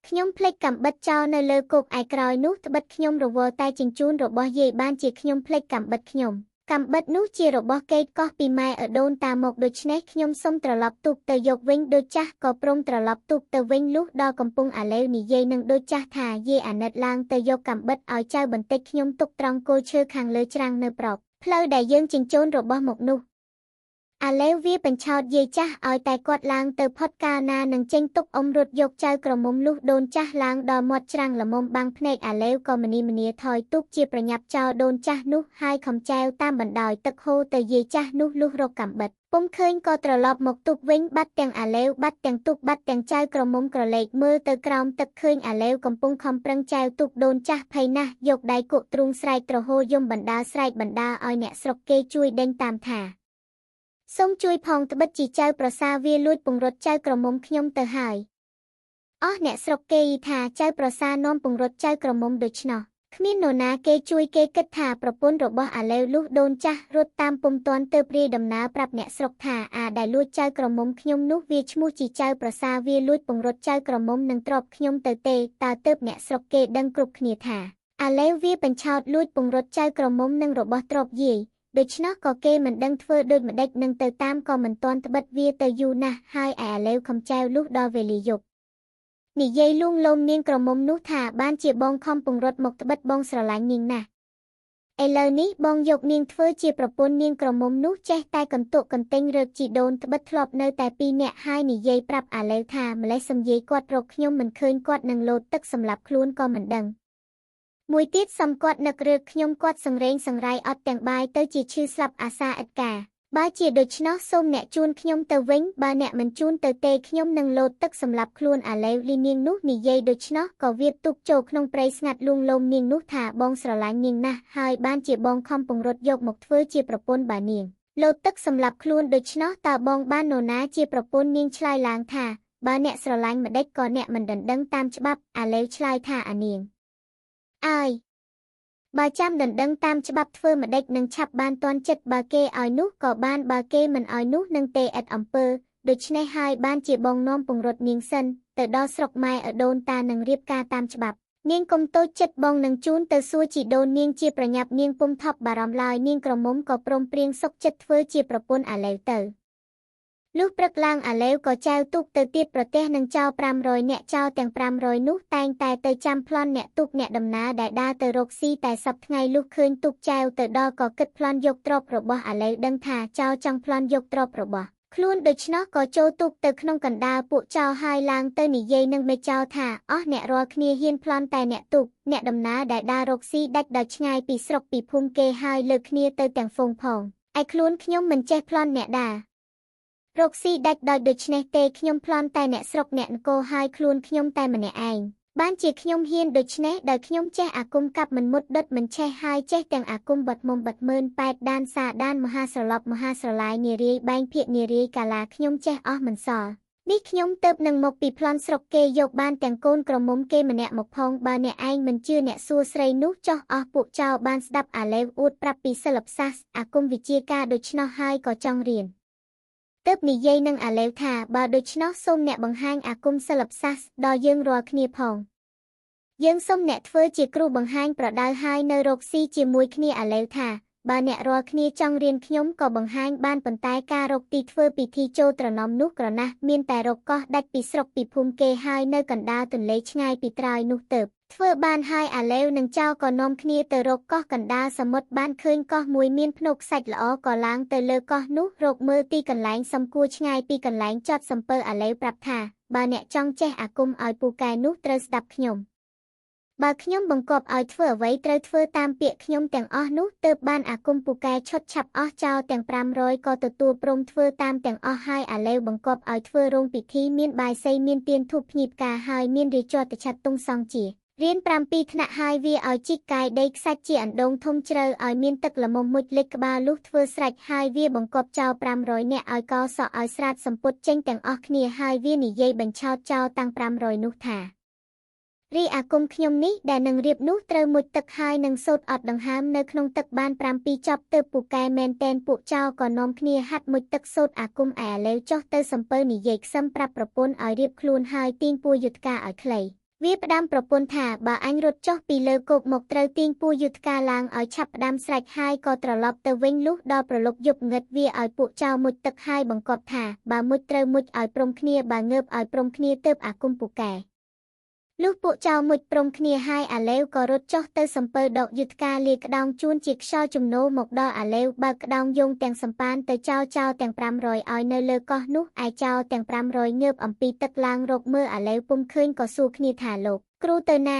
ខ្ញុំភ្លេចកាំបិតចោលនៅលើគោកឯក្រោយនោះត្បិតខ្ញុំរវល់តែជញ្ជូនរបស់យាយបានជាខ្ញុំភ្លេចកាំបិតខ្ញុំកាំបិតនោះជារបស់កេតកោះពីម៉ែឪដូនតាមកដូច្នេះខ្ញុំសុំត្រឡប់ទូកទៅយកវិញដូចចាស់ក៏ព្រមត្រឡប់ទូកទៅវិញលុះដល់កំពង់អាឡេវនិយាយនឹងដូចចាស់ថាយាយអាណិតឡើងទៅយកកាំបិតឲ្យចៅបន្តិចខ្ញុំទុកត្រង់គល់ឈើខាងលើច្រាំងនៅប្រប់ផ្លូវដែលយើងជញ្ជូនរបស់មកនោះអាឡេវវាបញ្ឆោតយាយចាស់ឲ្យតែគាត់ឡើងទៅផុតកាលណានឹងចេញទុកអ៊ំរត់យកចៅក្រមុំលុះដូនចាស់ឡើងដល់មាត់ច្រាំងល្មមបាំងភ្នែកអាឡេវក៏ម្នីថយទូកជាប្រញាប់ចោលដូនចាស់នោះហើយខំចែវតាមបណ្ដោយទឹកហូរទៅយាយចាស់នោះលុះរកកាំបិតពុំឃើញក៏ត្រឡប់មកទូកវិញបាត់ទាំងអាឡេវបាត់ទាំងទូកបាត់ទាំងចៅក្រមុំក្រឡេកមើលទៅក្រោមទឹកឃើញអាឡេវកំពុងខំប្រឹងចែវទូកដូនចាស់ភ័យណាស់យកដៃគក់ទ្រូងស្រែកទ្រហោយំបណ្ដាស្រែកបណ្ដាឲ្យអ្នកស្រុកគេជួយដេញតាមថាសូមជួយផងត្បិតជាចៅប្រសាវាលួចពង្រត់ចៅក្រមុំខ្ញុំទៅហើយអស់អ្នកស្រុកគេថាចៅប្រសានាំពង្រត់ចៅក្រមុំដូច្នោះគ្មាននរណាគេជួយគេគិតថាប្រពន្ធរបស់អាឡេវលុះដូនចាស់រត់តាមពុំទាន់ទៅព្រាយដំណើរប្រាប់អ្នកស្រុកថាអាដែលលួចចៅក្រមុំខ្ញុំនោះវាឈ្មោះជាចៅប្រសាវាលួចពង្រត់ចៅក្រមុំនឹងទ្រព្យខ្ញុំទៅទេតើទើបអ្នកស្រុកគេដឹងគ្រប់គ្នាថាអាឡេវវាបញ្ឆោតលួចពង្រត់ចៅក្រមុំនឹងរបស់ទ្រព្យយាយដូច្នោះក៏គេមិនដឹងធ្វើដូចម្ដេចនឹងទៅតាមក៏មិនទាន់ត្បិតវាទៅយូរណាស់ហើយឯអាឡេវខំចែវលុះដល់វេលាយប់និយាយលួងលោមនាងក្រមុំនោះថាបានជាបងខំពង្រត់មកត្បិតបងស្រឡាញ់នាងណាស់ឥឡូវនេះបងយកនាងធ្វើជាប្រពន្ធនាងក្រមុំនោះចេះតែកន្ទក់កន្ទិញរើកជីដូនត្បិតធ្លាប់នៅតែ2នាក់ហើយនិយាយប្រាប់អាឡេវថាម្លេះសំយាយគាត់រកខ្ញុំមិនឃើញគាត់នឹងលោតទឹកសម្រាប់ខ្លួនក៏មិនដឹងមួយទៀតសំគាត់នឹករើខ្ញុំគាត់សង្រេងសង្រៃអត់ទាំងបាយទៅជាឈឺស្លាប់អាសាឥតកាបើជាដូច្នោះសូមអ្នកជូនខ្ញុំទៅវិញបើអ្នកមិនជូនទៅទេខ្ញុំនឹងលោតទឹកសម្រាប់ខ្លួនអាឡេវលីនាងនោះនិយាយដូច្នោះក៏វាទុកចូលក្នុងព្រៃស្ងាត់លួងលោមនាងនោះថាបងស្រឡាញ់នាងណាស់ហើយបានជាបងខំពង្រត់យកមកធ្វើជាប្រពន្ធបើនាងលោតទឹកសម្រាប់ខ្លួនដូច្នោះតើបងបាននរណាជាប្រពន្ធនាងឆ្លើយឡើងថាបើអ្នកស្រឡាញ់ម្ដេចក៏អ្នកមិនដណ្ដឹងតាមច្បាប់អាឡេវឆ្លើយថាអានាងអើយបើចាំដណ្ដឹងតាមច្បាប់ធ្វើម្ដេចនឹងឆាប់បានទាន់ចិត្តបើគេឲ្យនោះក៏បានបើគេមិនឲ្យនោះនឹងទេឥតអំពើដូច្នេះហើយបានជាបងនាំពង្រត់នាងសិនទៅដល់ស្រុកម៉ែឪដូនតានឹងរៀបការតាមច្បាប់នាងកុំតូចចិត្តបងនឹងជូនទៅសួរជីដូននាងជាប្រញាប់នាងពុំថប់បារម្ភឡើយនាងក្រមុំក៏ព្រមព្រៀងសុខចិត្តធ្វើជាប្រពន្ធអាឡេវទៅលុះព្រឹកឡើងអាឡេវក៏ចែវទូកទៅទៀតប្រទេសនឹងចោល500នាក់ចោលទាំង500នោះតែងតែទៅចាំប្លន់អ្នកទូកអ្នកដំណើរដែលដើរទៅរកស៊ីតែសប្តាហ៍ថ្ងៃលុះឃើញទូកចែវទៅដល់ក៏គិតប្លន់យកទ្រព្យរបស់អាឡេវដឹងថាចោលចង់ប្លន់យកទ្រព្យរបស់ខ្លួនដូច្នោះក៏ចូលទូកទៅក្នុងកណ្ដាលពួកចោលហើយឡើងទៅនិយាយនឹងមេចោលថាអស់អ្នករាល់គ្នាហ៊ានប្លន់តែអ្នកទូកអ្នកដំណើរដែលដើររកស៊ីដាច់ដល់ឆ្ងាយពីស្រុកពីភូមិគេហើយលើកគ្នាទៅទាំងហ្វូងផងឯខ្លួនខ្ញុំមិនចេះប្លន់អ្នកដារកស៊ីដាច់ដោយដូច្នេះទេខ្ញុំប្លន់តែអ្នកស្រុកអ្នកនគរហើយខ្លួនខ្ញុំតែម្នាក់ឯងបានជាខ្ញុំហ៊ានដូច្នេះដោយខ្ញុំចេះអាគមកាប់មិនមុតដុតមិនឆេះហើយចេះទាំងអាគមបាត់មុំបាត់មើលប៉ែតដានសាដានមហាស្រឡប់មហាស្រឡាយនារីបែងភាកនារីកាឡាខ្ញុំចេះអស់មិនសល់នេះខ្ញុំទៅនឹងមកពីប្លន់ស្រុកគេយកបានទាំងកូនក្រមុំគេម្នាក់មកផងបើអ្នកឯងមិនជឿអ្នកសួរស្រីនោះចោះអស់ពួកចៅបានស្ដាប់អាឡេវអួតប្រាប់ពីសិល្បសាស្ត្រអាគមវិជាការដូច្នោះហើយក៏ចង់រៀនទើបនិយាយនឹងអាឡេវថាបើដូច្នោះសូមអ្នកបង្ហាញអាគមសិល្បសាស្ត្រដល់យើងរាល់គ្នាផងយើងសូមអ្នកធ្វើជាគ្រូបង្ហាញប្រដៅហើយនៅរកស៊ីជាមួយគ្នាអាឡេវថាបើអ្នករាល់គ្នាចង់រៀនខ្ញុំក៏បង្ហាញបានប៉ុន្តែការរកទីធ្វើពិធីចូលត្រណមនោះក្រណាស់មានតែរកកោះដាច់ពីស្រុកពីភូមិគេហើយនៅកណ្ដាលទន្លេឆ្ងាយពីត្រើយនោះទៅធ្វើបានហើយអាឡេវនឹងចៅក៏នាំគ្នាទៅរកកោះកណ្ដាលសមុទ្របានឃើញកោះមួយមានភ្នក់សាច់ល្អក៏ឡើងទៅលើកោះនោះរកមើលទីកន្លែងសំគួរឆ្ងាយពីកន្លែងចតសំពើអាឡេវប្រាប់ថាបើអ្នកចង់ចេះអាគមឲ្យពូកែនោះត្រូវស្ដាប់ខ្ញុំ បើខ្ញុំបង្គាប់ឲ្យធ្វើអ្វីត្រូវធ្វើតាមពាក្យខ្ញុំទាំងអស់នោះទើបបានអាគមពូកែឈុតឆាប់អស់ចោលទាំង500ក៏ទទួលព្រមធ្វើតាមទាំងអស់ហើយអាឡេវបង្គាប់ឲ្យធ្វើរោងពិធីមានបាយសីមានទៀនធូបភ្ញីផ្កាហើយមានរាជចតឆាត់តុងសង់ជារៀន7ថ្នាក់ហើយវាឲ្យជីកកាយដីខ្សាច់ជាអណ្ដូងធំជ្រៅឲ្យមានទឹកល្មមមុជលិចក្បាលលុះធ្វើស្រេចហើយវាបង្គាប់ចោល500នាក់ឲ្យកោសក់ឲ្យស្រាតសម្ពុតចេញទាំងអស់គ្នាហើយវានិយាយបញ្ឆោតចោលតាំង500នោះថារីអាគមខ្ញុំនេះដែលនឹងរៀបនោះត្រូវមុជទឹកហើយនឹងសូត្រអត់ដង្ហើមនៅក្នុងទឹកបាន7ចប់ទើបពូកែមែនតែនពួកចោលក៏នាំគ្នាហាត់មុជទឹកសូត្រអាគមឯអាឡេវចុះទៅសំពើនិយាយខ្សឹមប្រាប់ប្រពន្ធឲ្យរៀបខ្លួនហើយទាញពួរយុទ្ធការឲ្យខ្លីវាផ្ដាំប្រពន្ធថាបើអញរត់ចុះពីលើគោកមកត្រូវទាញពួរយុទ្ធការឡើងឲ្យឆាប់ផ្ដាំស្រេចហើយក៏ត្រឡប់ទៅវិញលុះដល់ប្រលប់យប់ងឹតវាឲ្យពួកចោលមុជទឹកហើយបង្គាប់ថាបើមុជត្រូវមុជឲ្យព្រមគ្នាបើងើបឲ្យព្រមគ្នាទើបអាគមពូកែលុះពួកចៅមុជព្រមគ្នាហើយអាឡេវក៏រត់ចុះទៅសំពើដកយុទ្ធការលាក្តោងជួនជាខ្យល់ជំនោរមកដល់អាឡេវបើកក្តោងយងទាំងសំប៉ានទៅចោលទាំង500ឲ្យនៅលើកោះនោះឯចោលទាំង500ងើបអំពីទឹកឡើងរកមើលអាឡេវពុំឃើញក៏សួរគ្នាថាលោកគ្រូទៅណា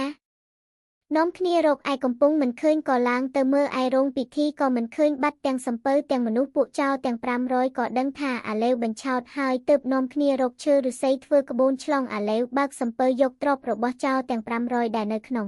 នាំគ្នារកឯកំពុងមិនឃើញក៏ឡើងទៅមើលឯរោងពិធីក៏មិនឃើញបាត់ទាំងសំពើទាំងមនុស្សពួកចោលទាំង500ក៏ដឹងថាអាឡេវបញ្ឆោតហើយទើបនាំគ្នារកឈើឫស្សីធ្វើក្បូនឆ្លងអាឡេវបើកសំពើយកទ្រព្យរបស់ចោលទាំង500ដែលនៅក្នុង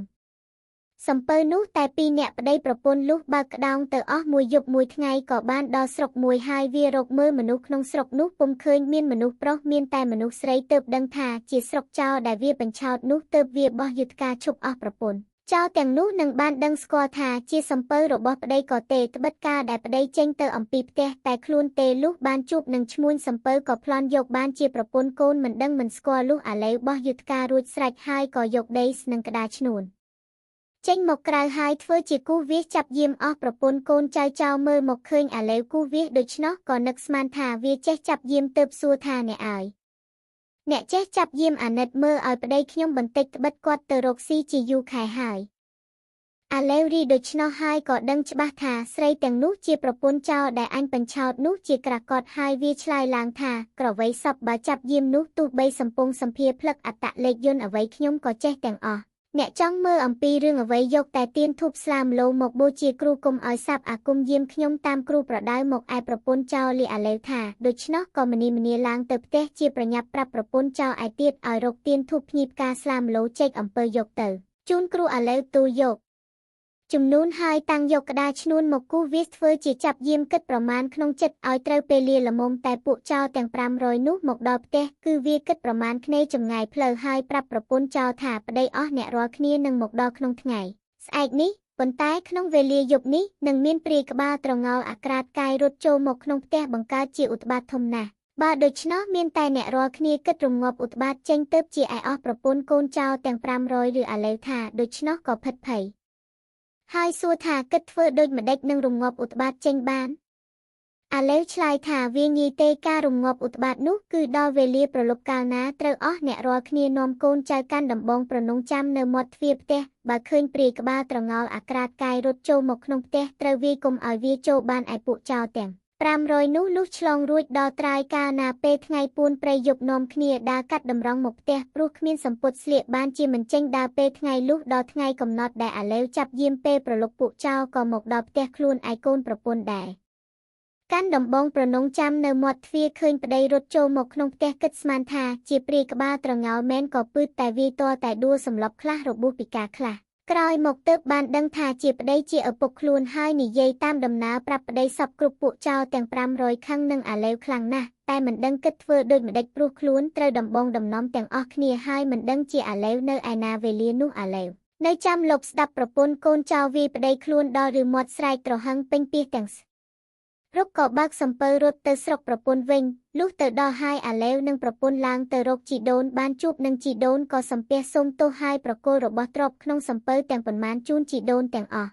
សំពើនោះតែ2នាក់ប្តីប្រពន្ធលុះបើកក្តោងទៅអស់មួយយប់មួយថ្ងៃក៏បានដល់ស្រុកមួយហើយវារកមើលមនុស្សក្នុងស្រុកនោះពុំឃើញមានមនុស្សប្រុសមានតែមនុស្សស្រីទើបដឹងថាជាស្រុកចោលដែលវាបញ្ឆោតនោះទើបវាបោះយុទ្ធការឈប់អស់ប្រពន្ធចោលទាំងនោះនឹងបានដឹងស្គាល់ថាជាសំពើរបស់ប្តីក៏ទេត្បិតការដែលប្តីចេញទៅអំពីផ្ទះតែខ្លួនទេលុះបានជួបនឹងឈ្មួញសំពើក៏ប្លន់យកបានជាប្រពន្ធកូនមិនដឹងមិនស្គាល់លុះអាឡេវបោះយុទ្ធការរួចស្រេចហើយក៏យកដីស្នឹងក្តារឈ្នួនចេញមកក្រៅហើយធ្វើជាគូសវាសចាប់យាមអស់ប្រពន្ធកូនចៅចោលមើលមកឃើញអាឡេវគូសវាសដូច្នោះក៏នឹកស្មានថាវាចេះចាប់យាមទើបសួរថាអ្នកចេះចាប់យាមអាណិតមើលឲ្យប្តីខ្ញុំបន្តិចត្បិតគាត់ទៅរកស៊ីជាយូរខែហើយអាឡេវរីដូច្នោះហើយក៏ដឹងច្បាស់ថាស្រីទាំងនោះជាប្រពន្ធចោលដែលអញបញ្ឆោតនោះជាក្រាកតហើយវាឆ្លើយឡើងថាក្រវៃសពបើចាប់យាមនោះទោះបីសំពងសម្ភារផ្លឹកអត្តលេខយន្តអ្វីខ្ញុំក៏ចេះទាំងអស់អ្នកចង់មើលអំពីរឿងអ្វីយកតែទៀនធូបស្លាមលោមកបូជាគ្រូគុំឲ្យសាប់អាគមយាមខ្ញុំតាមគ្រូប្រដៅមកឯប្រពន្ធចោលលាអាឡេវថាដូច្នោះក៏មនីឡើងទៅផ្ទះជាប្រញាប់ប្រាប់ប្រពន្ធចោលឯទៀតឲ្យរកទៀនធូបភ្ញីផ្កាស្លាមលោចេកអំពើយកទៅជូនគ្រូអាឡេវទូលយកជំនូនហើយតាំងយកក្តារឈ្នួនមកគូសវាសធ្វើជាចាប់យាមគិតប្រមាណក្នុងចិត្តឲ្យត្រូវពេលលាល្មមតែពួកចោលទាំង500នោះមកដល់ផ្ទះគឺវាគិតប្រមាណគ្នាចម្ងាយផ្លូវហើយប្រាប់ប្រពន្ធចោលថាប្តីអស់អ្នករាល់គ្នានឹងមកដល់ក្នុងថ្ងៃស្អែកនេះប៉ុន្តែក្នុងវេលាយប់នេះនឹងមានព្រាយក្បាលត្រងោលអាក្រាតកាយរត់ចូលមកក្នុងផ្ទះបង្កើតជាឧត្បាតធំណាស់បើដូច្នោះមានតែអ្នករាល់គ្នាគិតរងាប់ឧត្បាតចេញទៅជាឯអស់ប្រពន្ធកូនចោលទាំង500ឬអាឡេវថាដូច្នោះក៏ភិតភ័យហើយសួរថាគិតធ្វើដូចម្ដេចនឹងរងាប់ឧត្បាតចេញបានអាឡេវឆ្លើយថាវាងាយទេការរងាប់ឧត្បាតនោះគឺដល់វេលាប្រលប់កាលណាត្រូវអស់អ្នករាល់គ្នានាំកូនចៅកាន់ដំបងប្រណងចាំនៅមាត់ទ្វារផ្ទះបើឃើញព្រាយក្បាលត្រងោលអាក្រាតកាយរត់ចូលមកក្នុងផ្ទះត្រូវវាយកុំឲ្យវាចូលបានឯពួកចោលទាំង500នោះលុះឆ្លងរួចដល់ត្រាយកាលណាពេលថ្ងៃពួនព្រៃយប់នាំគ្នាដើរកាត់តម្រង់មកផ្ទះព្រោះគ្មានសម្ពុតស្លៀកបានជាមិនចេញដើរពេលថ្ងៃលុះដល់ថ្ងៃកំណត់ដែលអាឡេវចាប់យាមពេលប្រលប់ពួកចោលក៏មកដល់ផ្ទះខ្លួនឯកូនប្រពន្ធដែរកាន់ដំបងប្រណងចាំនៅមាត់ទ្វារឃើញប្តីរត់ចូលមកក្នុងផ្ទះគិតស្មានថាជាព្រាយក្បាលត្រងោលមែនក៏ពឺតតែវាយតតែដួលសម្លប់ខ្លះរបួសពិការខ្លះក្រោយមកទើបបានដឹងថាជាប្តីជាឪពុកខ្លួនហើយនិយាយតាមដំណើរប្រាប់ប្តីសពគ្រប់ពួកចោលទាំង500ខឹងនឹងអាឡេវខ្លាំងណាស់តែមិនដឹងគិតធ្វើដូចម្ដេចព្រោះខ្លួនត្រូវដំបងដំណំទាំងអស់គ្នាហើយមិនដឹងជាអាឡេវនៅឯណាវេលានោះអាឡេវនៅចាំលបស្ដាប់ប្រពន្ធកូនចោលវាយប្តីខ្លួនដល់ឬមាត់ស្រែកត្រហឹងពេញពីទាំងរុកក៏បើកសំពើរត់ទៅស្រុកប្រពន្ធវិញលុះទៅដល់ហើយអាឡេវនិងប្រពន្ធឡើងទៅរកជីដូនបានជួបនឹងជីដូនក៏សំពះសុំទោសហើយប្រគល់របស់ទ្រព្យក្នុងសំពើទាំងប៉ុន្មានជូនជីដូនទាំងអស់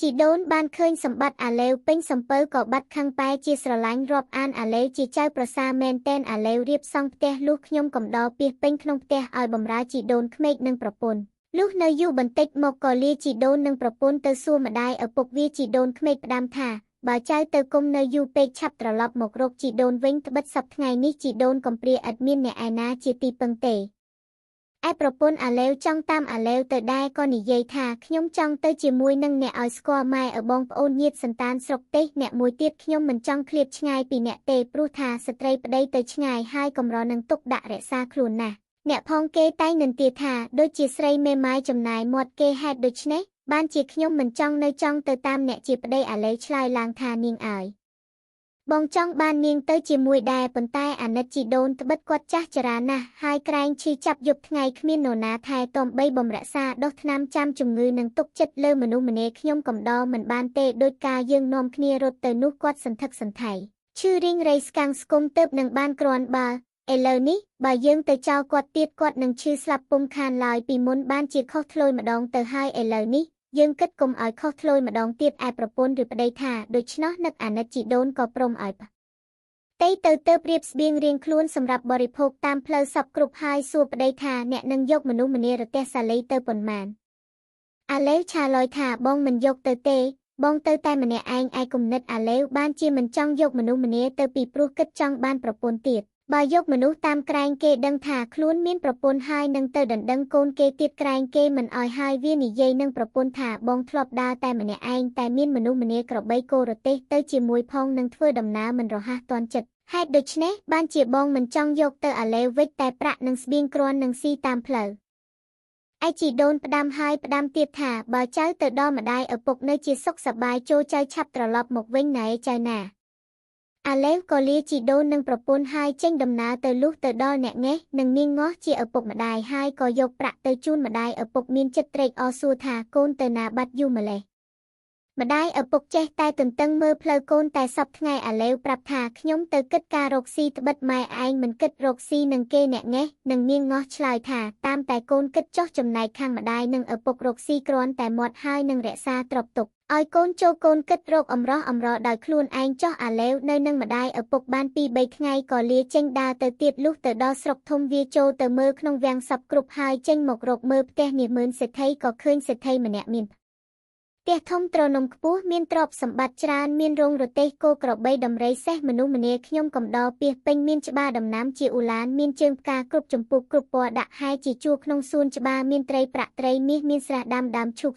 ជីដូនបានឃើញសម្បត្តិអាឡេវពេញសំពើក៏បាត់ខឹងប៉ែជាស្រឡាញ់រាប់អានអាឡេវជាចៅប្រសាមែនតែនអាឡេវរៀបសង់ផ្ទះលុះខ្ញុំកំដរពាសពេញក្នុងផ្ទះឲ្យបម្រើជីដូនក្មេកនិងប្រពន្ធលុះនៅយូរបន្តិចមកក៏លាជីដូននិងប្រពន្ធទៅសួរម្ដាយឪពុកវាជីដូនក្មេកផ្ដាំថាបើចៅទៅគុំនៅយូរពេកឆាប់ត្រឡប់មករកជីដូនវិញត្បិតសប្តាហ៍ថ្ងៃនេះជីដូនកំព្រាឥតមានអ្នកឯណាជាទីពឹងទេ ឯប្រពន្ធអាឡេវចង់តាមអាឡេវទៅដែរក៏និយាយថាខ្ញុំចង់ទៅជាមួយនឹងអ្នកឲ្យស្គាល់ម៉ែឪបងប្អូនញាតិសន្តានស្រុកទេសអ្នកមួយទៀតខ្ញុំមិនចង់ឃ្លាតឆ្ងាយពីអ្នកទេព្រោះថាស្ត្រីប្តីទៅឆ្ងាយហើយកម្រនឹងទុកដាក់រក្សាខ្លួនណាស់អ្នកផងគេតែងនិន្ទាថាដូចជាស្រីមេម៉ាយចំណាយមាត់គេហេតុដូច្នេះបានជាខ្ញុំមិនចង់ទៅតាមអ្នកជាប្តីអាឡេវឆ្លើយឡើងថានាងឲ្យបងចង់បាននាងទៅជាមួយដែរប៉ុន្តែអាណិតជីដូនត្បិតគាត់ចាស់ចរាណាស់ហើយក្រែងឈឺចាប់យប់ថ្ងៃគ្មាននរណាថែទាំបីបំរក្សាដុសថ្នាំចាំជំងឺនឹងទុកចិត្តលើមនុស្សម្នាខ្ញុំកំដរមិនបានទេដោយការយើងនាំគ្នារត់ទៅនោះគាត់សន្ធឹកសន្ថៃឈឺរីងរៃស្កាំងស្គមទៅនឹងបានគ្រាន់បើឥឡូវនេះបើយើងទៅចោលគាត់ទៀតគាត់នឹងឈឺស្លាប់ពុំខានឡើយពីមុនបានជាខុសធ្លុយម្ដងទៅហើយឥឡូវនេះយើងគិតកុំឲ្យខុសធ្លុយម្ដងទៀតឯប្រពន្ធឬប្តីថាដូច្នោះនឹកអាណិតជីដូនក៏ព្រមឲ្យទៅប្រៀបស្បៀងរៀងខ្លួនសម្រាប់បរិភោគតាមផ្លូវសពគ្រប់ហើយសួរប្តីថាអ្នកនឹងយកមនុស្សម្នារទេះសាលីទៅប៉ុន្មានអាឡេវឆាឡយថាបងមិនយកទៅទេបងទៅតែម្នាក់ឯងឯគំនិតអាឡេវបានជាមិនចង់យកមនុស្សម្នាទៅពីព្រោះគិតចង់បានប្រពន្ធទៀតបើយកមនុស្សតាមក្រែងគេដឹងថាខ្លួនមានប្រពន្ធហើយនឹងទៅដណ្ដឹងកូនគេទៀតក្រែងគេមិនឲ្យហើយវានិយាយនឹងប្រពន្ធថាបងធ្លាប់ដើរតែម្នាក់ឯងតែមានមនុស្សម្នាក្របីគោរទេសទៅជាមួយផងនឹងធ្វើដំណើរមិនរហ័សទាន់ចិត្តហេតុដូច្នេះបានជាបងមិនចង់យកទៅអាឡេវវិចតែប្រាក់នឹងស្បៀងគ្រាន់នឹងស៊ីតាមផ្លូវឯជីដូនផ្ដាំហើយផ្ដាំទៀតថាបើចៅទៅដល់ម្ដាយឪពុកនៅជាសុខសប្បាយចូលចៅឆាប់ត្រឡប់មកវិញណែចៅណាអាឡេវក៏លាជីដូននឹងប្រពន្ធហើយចេញដំណើរទៅលុះទៅដល់អ្នកងេះនឹងនាងងោះជាឪពុកម្ដាយហើយក៏យកប្រាក់ទៅជូនម្ដាយឪពុកមានចិត្តត្រេកអរសួរថាកូនទៅណាបាត់យូរម្លេះម្ដាយឪពុកចេះតែទន្ទឹងមើលផ្លូវកូនតែសពថ្ងៃអាឡេវប្រាប់ថាខ្ញុំទៅគិតការរកស៊ីត្បិតម៉ែឯងមិនគិតរកស៊ីនឹងគេអ្នកងេះនឹងនាងងោះឆ្លើយថាតាមតែកូនគិតចោះចំណែកខាងម្ដាយនឹងឪពុករកស៊ីគ្រាន់តែមាត់ហើយនឹងរក្សាទ្រព្យទុកឲ្យកូនចូលកូនគិតរកអំរោះអំរដោយខ្លួនឯងចោះអាឡេវនៅនឹងម្ដាយឪពុកបាន2-3ថ្ងៃក៏លាចេញដើរទៅទៀតលុះទៅដល់ស្រុកធំវាចូលទៅមើលក្នុងវាំងសពគ្រប់ហើយចេញមករកមើលផ្ទះនាម៉ឺនសេដ្ឋីក៏ឃើញសេដ្ឋីម្នាក់មានផ្ទះធំទ្រនំខ្ពស់មានទ្រព្យសម្បត្តិច្រើនមានរោងរទេះគោក្របីដំរីសេះមនុស្សម្នាខ្ញុំកំដរពាសពេញមានច្បារដំណាំជាឧឡានមានជើងផ្កាគ្រប់ចម្ពោះគ្រប់ពណ៌ដាក់ហែជាជួរក្នុងសួនច្បារមានត្រីប្រាក់ត្រីមាសមានស្រះដាំឈូក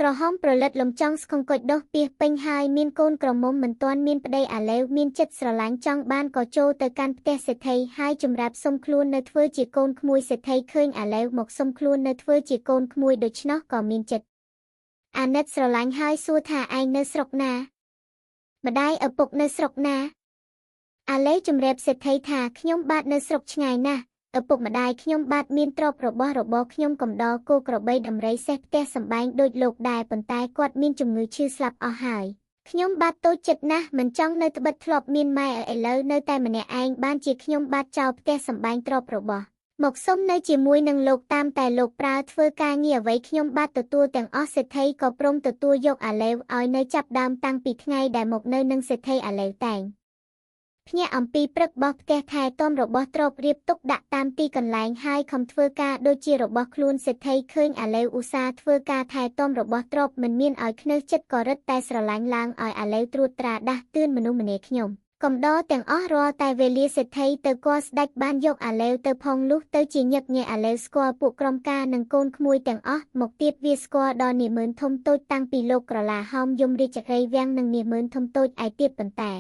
ក្រហមប្រលិតលំចង់ស្ខុងគុជដុសពាសពេញហើយមានកូនក្រមុំមិនទាន់មានប្តីអាឡេវមានចិត្តស្រឡាញ់ចង់បានក៏ចូលទៅកាន់ផ្ទះសេដ្ឋីហើយចម្រាប់សុំខ្លួននៅធ្វើជាកូនក្មួយសេដ្ឋីឃើញអាឡេវមកសុំខ្លួននៅធ្វើជាកូនក្មួយដូច្នោះក៏មានចិត្តអាណិតស្រឡាញ់ហើយសួរថាឯងនៅស្រុកណាម្ដាយឪពុកនៅស្រុកណាអាឡេវជំរាបសេដ្ឋីថាខ្ញុំបាទនៅស្រុកឆ្ងាយណាស់ឪពុកម្ដាយខ្ញុំបាទមានទ្រព្យរបស់របរខ្ញុំកំដរគោក្របីដំរីសេះផ្ទះសម្បែងដូចលោកដែរប៉ុន្តែគាត់មានជំងឺឈឺស្លាប់អស់ហើយខ្ញុំបាទតូចចិត្តណាស់មិនចង់នៅត្បិតធ្លាប់មានម៉ែឥឡូវនៅតែម្នាក់ឯងបានជាខ្ញុំបាទចោលផ្ទះសម្បែងទ្រព្យរបស់មកសុំនៅជាមួយនឹងលោកតាមតែលោកប្រើធ្វើការងារអ្វីខ្ញុំបាទទទួលទាំងអស់សេដ្ឋីក៏ព្រមទទួលយកអាឡេវឲ្យនៅចាប់ដើមតាំងពីថ្ងៃដែលមកនៅនឹងសេដ្ឋីអាឡេវតែងភ្ញាក់អំពីព្រឹកបោះផ្ទះថែទាំរបស់ទ្រព្យរៀបទុកដាក់តាមទីកន្លែងហើយខំធ្វើការដូចជារបស់ខ្លួនសេដ្ឋីឃើញអាឡេវឧស្សាហ៍ធ្វើការថែទាំរបស់ទ្រព្យមិនមានឲ្យខ្នើសចិត្តក៏រឹតតែស្រឡាញ់ឡើងឲ្យអាឡេវត្រួតត្រាដាស់តឿនមនុស្សម្នាខ្ញុំកំដរទាំងអស់រាល់តែវេលាសេដ្ឋីទៅគាល់ស្ដេចបានយកអាឡេវទៅផងលុះទៅជាញឹកញាក់អាឡេវស្គាល់ពួកក្រុមការនិងកូនក្មួយទាំងអស់មកទៀតវាស្គាល់ដល់នាម៉ឺនធំតូចតាំងពីលោកក្រឡាហោមយមរាជរីវាំងនិងនាម៉ឺនធំតូចឯទៀតប៉ុន្តែ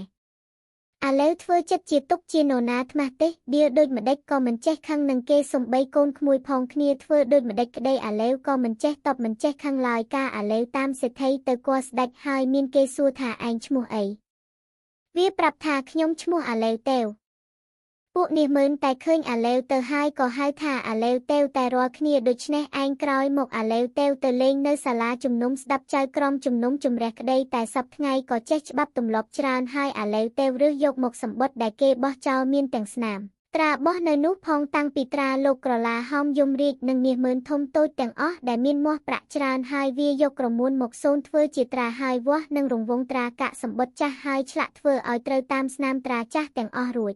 អាឡេវធ្វើចិត្តជាទុកជានរណាថ្មាស់ទេដៀលដូចម្ដេចក៏មិនចេះខឹងនឹងគេសំបីកូនក្មួយផងគ្នាធ្វើដូចម្ដេចក្ដីអាឡេវក៏មិនចេះតបមិនចេះខឹងឡើយការអាឡេវតាមសេដ្ឋីទៅគាល់ស្ដេចហើយមានគេសួរថាឯងឈ្មោះអីវាប្រាប់ថាខ្ញុំឈ្មោះអាឡេវទេវពួកនាម៉ឺនតែឃើញអាឡេវទៅហើយក៏ហៅថាអាឡេវទេវតែរាល់គ្នាដូច្នេះឯងក្រោយមកអាឡេវទេវទៅលេងនៅសាលាជំនុំស្ដាប់ចៅក្រមជំនុំជម្រះក្ដីតែសប្ថ្ងៃក៏ចេះច្បាប់ទម្លាប់ច្រើនហើយអាឡេវទេវរើសយកមកសម្បត្តិដែលគេបោះចោលមានទាំងស្នាមត្រាបោះនៅនោះផងតាំងពីត្រាលោកក្រឡាហោមយមរាជនិងនាម៉ឺនធំតូចទាំងអស់ដែលមានមាស់ប្រាក់ច្រើនហើយវាយកក្រមួនមកសូនធ្វើជាត្រាហើយវាស់និងរង្វង់ត្រាកាក់សម្បត្តិចាស់ហើយឆ្លាក់ធ្វើឲ្យត្រូវតាមស្នាមត្រាចាស់ទាំងអស់រួច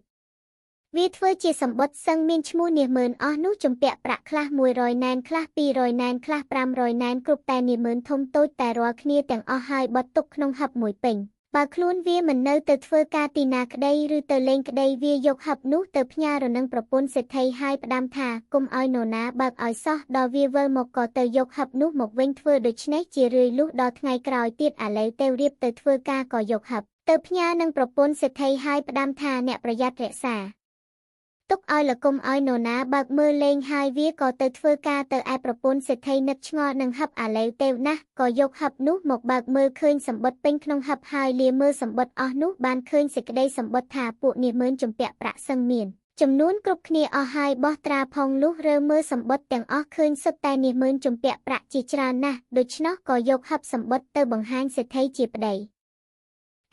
វាធ្វើជាសម្បត្តិសឹងមានឈ្មោះនាម៉ឺនអស់នោះជំពាក់ប្រាក់ខ្លះ100ណែនខ្លះ200ណែនខ្លះ500ណែនគ្រប់តែនាម៉ឺនធំតូចតែរាល់គ្នាទាំងអស់ហើយបត់ទុកក្នុងហឹបមួយពេញ បើខ្លួនវាមិននៅទៅធ្វើការទីណាក្តីឬទៅលេងក្តីវាយកហឹបនោះទៅផ្ញើរនឹងប្រពន្ធសេដ្ឋីហើយផ្ដាំថាគុំឲ្យនរណាបើកឲ្យសោះដល់វាវិលមកក៏ទៅយកហឹបនោះមកវិញធ្វើដូច្នេះជារឿយលុះដល់ថ្ងៃក្រោយទៀតឥឡូវទៅរៀបទៅធ្វើការក៏យកហឹបទៅផ្ញើនឹងប្រពន្ធសេដ្ឋីហើយផ្ដាំថាអ្នកប្រយ័ត្នរក្សាទុកឲ្យលគុំឲ្យនរណាបើកមើលលេងហើយវាក៏ទៅធ្វើការទៅឯប្រពន្ធសេដ្ឋីនឹកឆ្ងល់នឹងហឹបឥឡូវទេវណាស់ក៏យកហឹបនោះមកបើកមើលឃើញសម្បត្តិពេញក្នុងហឹបហើយលាមើលសម្បត្តិអស់នោះបានឃើញសេចក្តីសម្បត្តិថាពួកនាម៉ឺនជំពាក់ប្រាក់សឹងមានចំនួនគ្រប់គ្នាអស់ហើយបោះត្រាផងលុះរើមើលសម្បត្តិទាំងអស់ឃើញសុទ្ធតែនាម៉ឺនជំពាក់ប្រាក់ជាច្រើនណាស់ដូច្នោះក៏យកហឹបសម្បត្តិទៅបង្ហាញសេដ្ឋីជាប្តី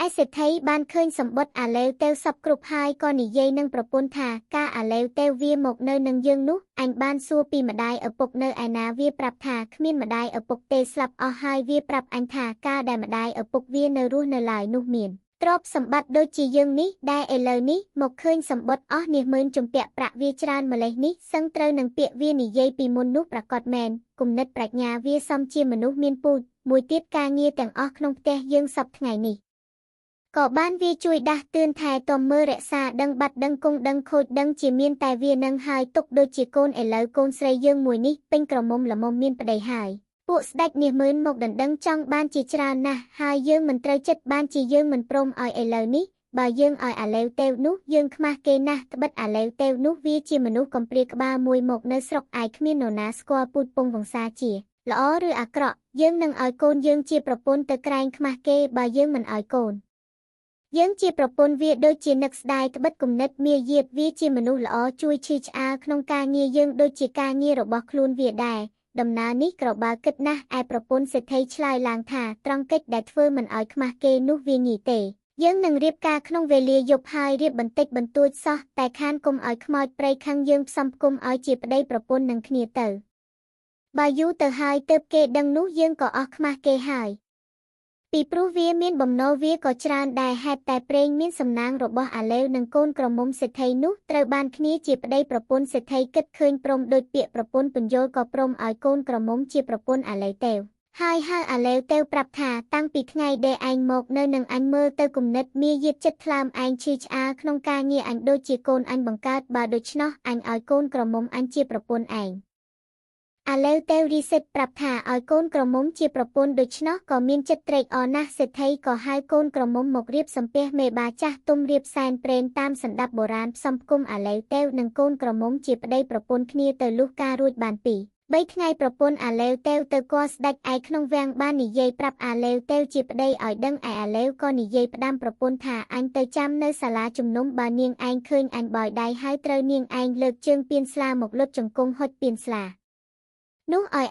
ឯសេដ្ឋីបានឃើញសម្បត្តិអាឡេវទេវសពគ្រប់ហើយក៏និយាយនឹងប្រពន្ធថាការអាឡេវទេវវាមកនៅនឹងយើងនោះអញបានសួរពីម្ដាយឪពុកនៅឯណាវាប្រាប់ថាគ្មានម្ដាយឪពុកទេស្លាប់អស់ហើយវាប្រាប់អញថាការដែលម្ដាយឪពុកវានៅរស់នៅឡើយនោះមានទ្រព្យសម្បត្តិដូចជាយើងនេះដែលឥឡូវនេះមកឃើញសម្បត្តិអស់នាម៉ឺនជំពាក់ប្រាក់វាច្រើនម្លេះនេះសឹងត្រូវនឹងពាក្យវានិយាយពីមុននោះប្រកបមែនគំនិតប្រាជ្ញាវាសមជាមនុស្សមានពូជមួយទៀតការងារទាំងអស់ក្នុងផ្ទះយើងសពថ្ងៃនេះក៏បានវាជួយដាស់តឿនថែទាំមើលរក្សាដឹងបាត់ដឹងគង់ដឹងខូចដឹងជាមានតែវានឹងហើយទុកដូចជាកូនឥឡូវកូនស្រីយើងមួយនេះពេញក្រមុំល្មមមានប្តីហើយពួកស្ដេចនាម៉ឺនមកដណ្ដឹងចង់បានជាច្រើនណាស់ហើយយើងមិនត្រូវចិត្តបានជាយើងមិនព្រមឲ្យឥឡូវនេះបើយើងឲ្យអាឡេវទេវនោះយើងខ្មាស់គេណាស់ត្បិតអាឡេវទេវនោះវាជាមនុស្សកំព្រាក្បាលមួយមកនៅស្រុកឯគ្មាននរណាស្គាល់ពូជពងវង្សាជាល្អឬអាក្រក់យើងនឹងឲ្យកូនយើងជាប្រពន្ធទៅក្រែងខ្មាស់គេបើយើងមិនឲ្យកូនយើងជាប្រពន្ធវាដូចជានឹកស្ដាយត្បិតគំនិតមាយាទវាជាមនុស្សល្អជួយឈឺឆ្អាលក្នុងការងារយើងដូចជាការងាររបស់ខ្លួនវាដែរដំណើរនេះក្របើគិតណាស់ឯប្រពន្ធសេដ្ឋីឆ្លើយឡើងថាត្រង់កិច្ចដែលធ្វើមិនឲ្យខ្មាស់គេនោះវាងាយទេយើងនឹងរៀបការក្នុងវេលាយប់ហើយរៀបបន្តិចបន្តួចសោះតែខានគុំឲ្យខ្មោចព្រៃខឹងយើងផ្សំផ្គុំឲ្យជាប្តីប្រពន្ធនឹងគ្នាទៅបើយូរទៅហើយទើបគេដឹងនោះយើងក៏អស់ខ្មាស់គេហើយពីព្រោះវាមានបំណុលវាក៏ច្រើនដែរហេតុតែព្រេងមានសំណាងរបស់អាឡេវនិងកូនក្រមុំសេដ្ឋីនោះត្រូវបានគ្នាជាប្តីប្រពន្ធសេដ្ឋីគិតឃើញព្រមដូចពាក្យប្រពន្ធពន្យល់ក៏ព្រមឲ្យកូនក្រមុំជាប្រពន្ធអាឡេវទេវហើយហៅអាឡេវទេវប្រាប់ថាតាំងពីថ្ងៃដែលឯងមកនៅនឹងអញមើលទៅគំនិតមាយាទចិត្តថ្លើមឯងឈឺឆ្អាលក្នុងការងារអញដូចជាកូនអញបង្កើតបើដូច្នោះអញឲ្យកូនក្រមុំអញជាប្រពន្ធឯងអាឡេវទេវរីសិតប្រាប់ថាឲ្យកូនក្រមុំជាប្រពន្ធដូច្នោះក៏មានចិត្តត្រេកអរណាស់សេដ្ឋីក៏ហៅកូនក្រមុំមករៀបសំពះមេបាចាស់ទុំរៀបសែនព្រេនតាមសណ្ដាប់បុរាណផ្សំផ្គុំអាឡេវទេវនិងកូនក្រមុំជាប្តីប្រពន្ធគ្នាទៅលុះការរួចបាន2-3ថ្ងៃប្រពន្ធអាឡេវទេវទៅគាល់ស្ដេចឯក្នុងវាំងបាននិយាយប្រាប់អាឡេវទេវជាប្តីឲ្យដឹងឯអាឡេវក៏និយាយផ្ដាំប្រពន្ធថាអញទៅចាំនៅសាលាជំនុំបើនាងឯងឃើញអញបោយដៃហើយត្រូវនាងឯងលើកជើងពៀនស្លាមកលុតជង្គង់ហុចពៀនស្លានោះឲ្យ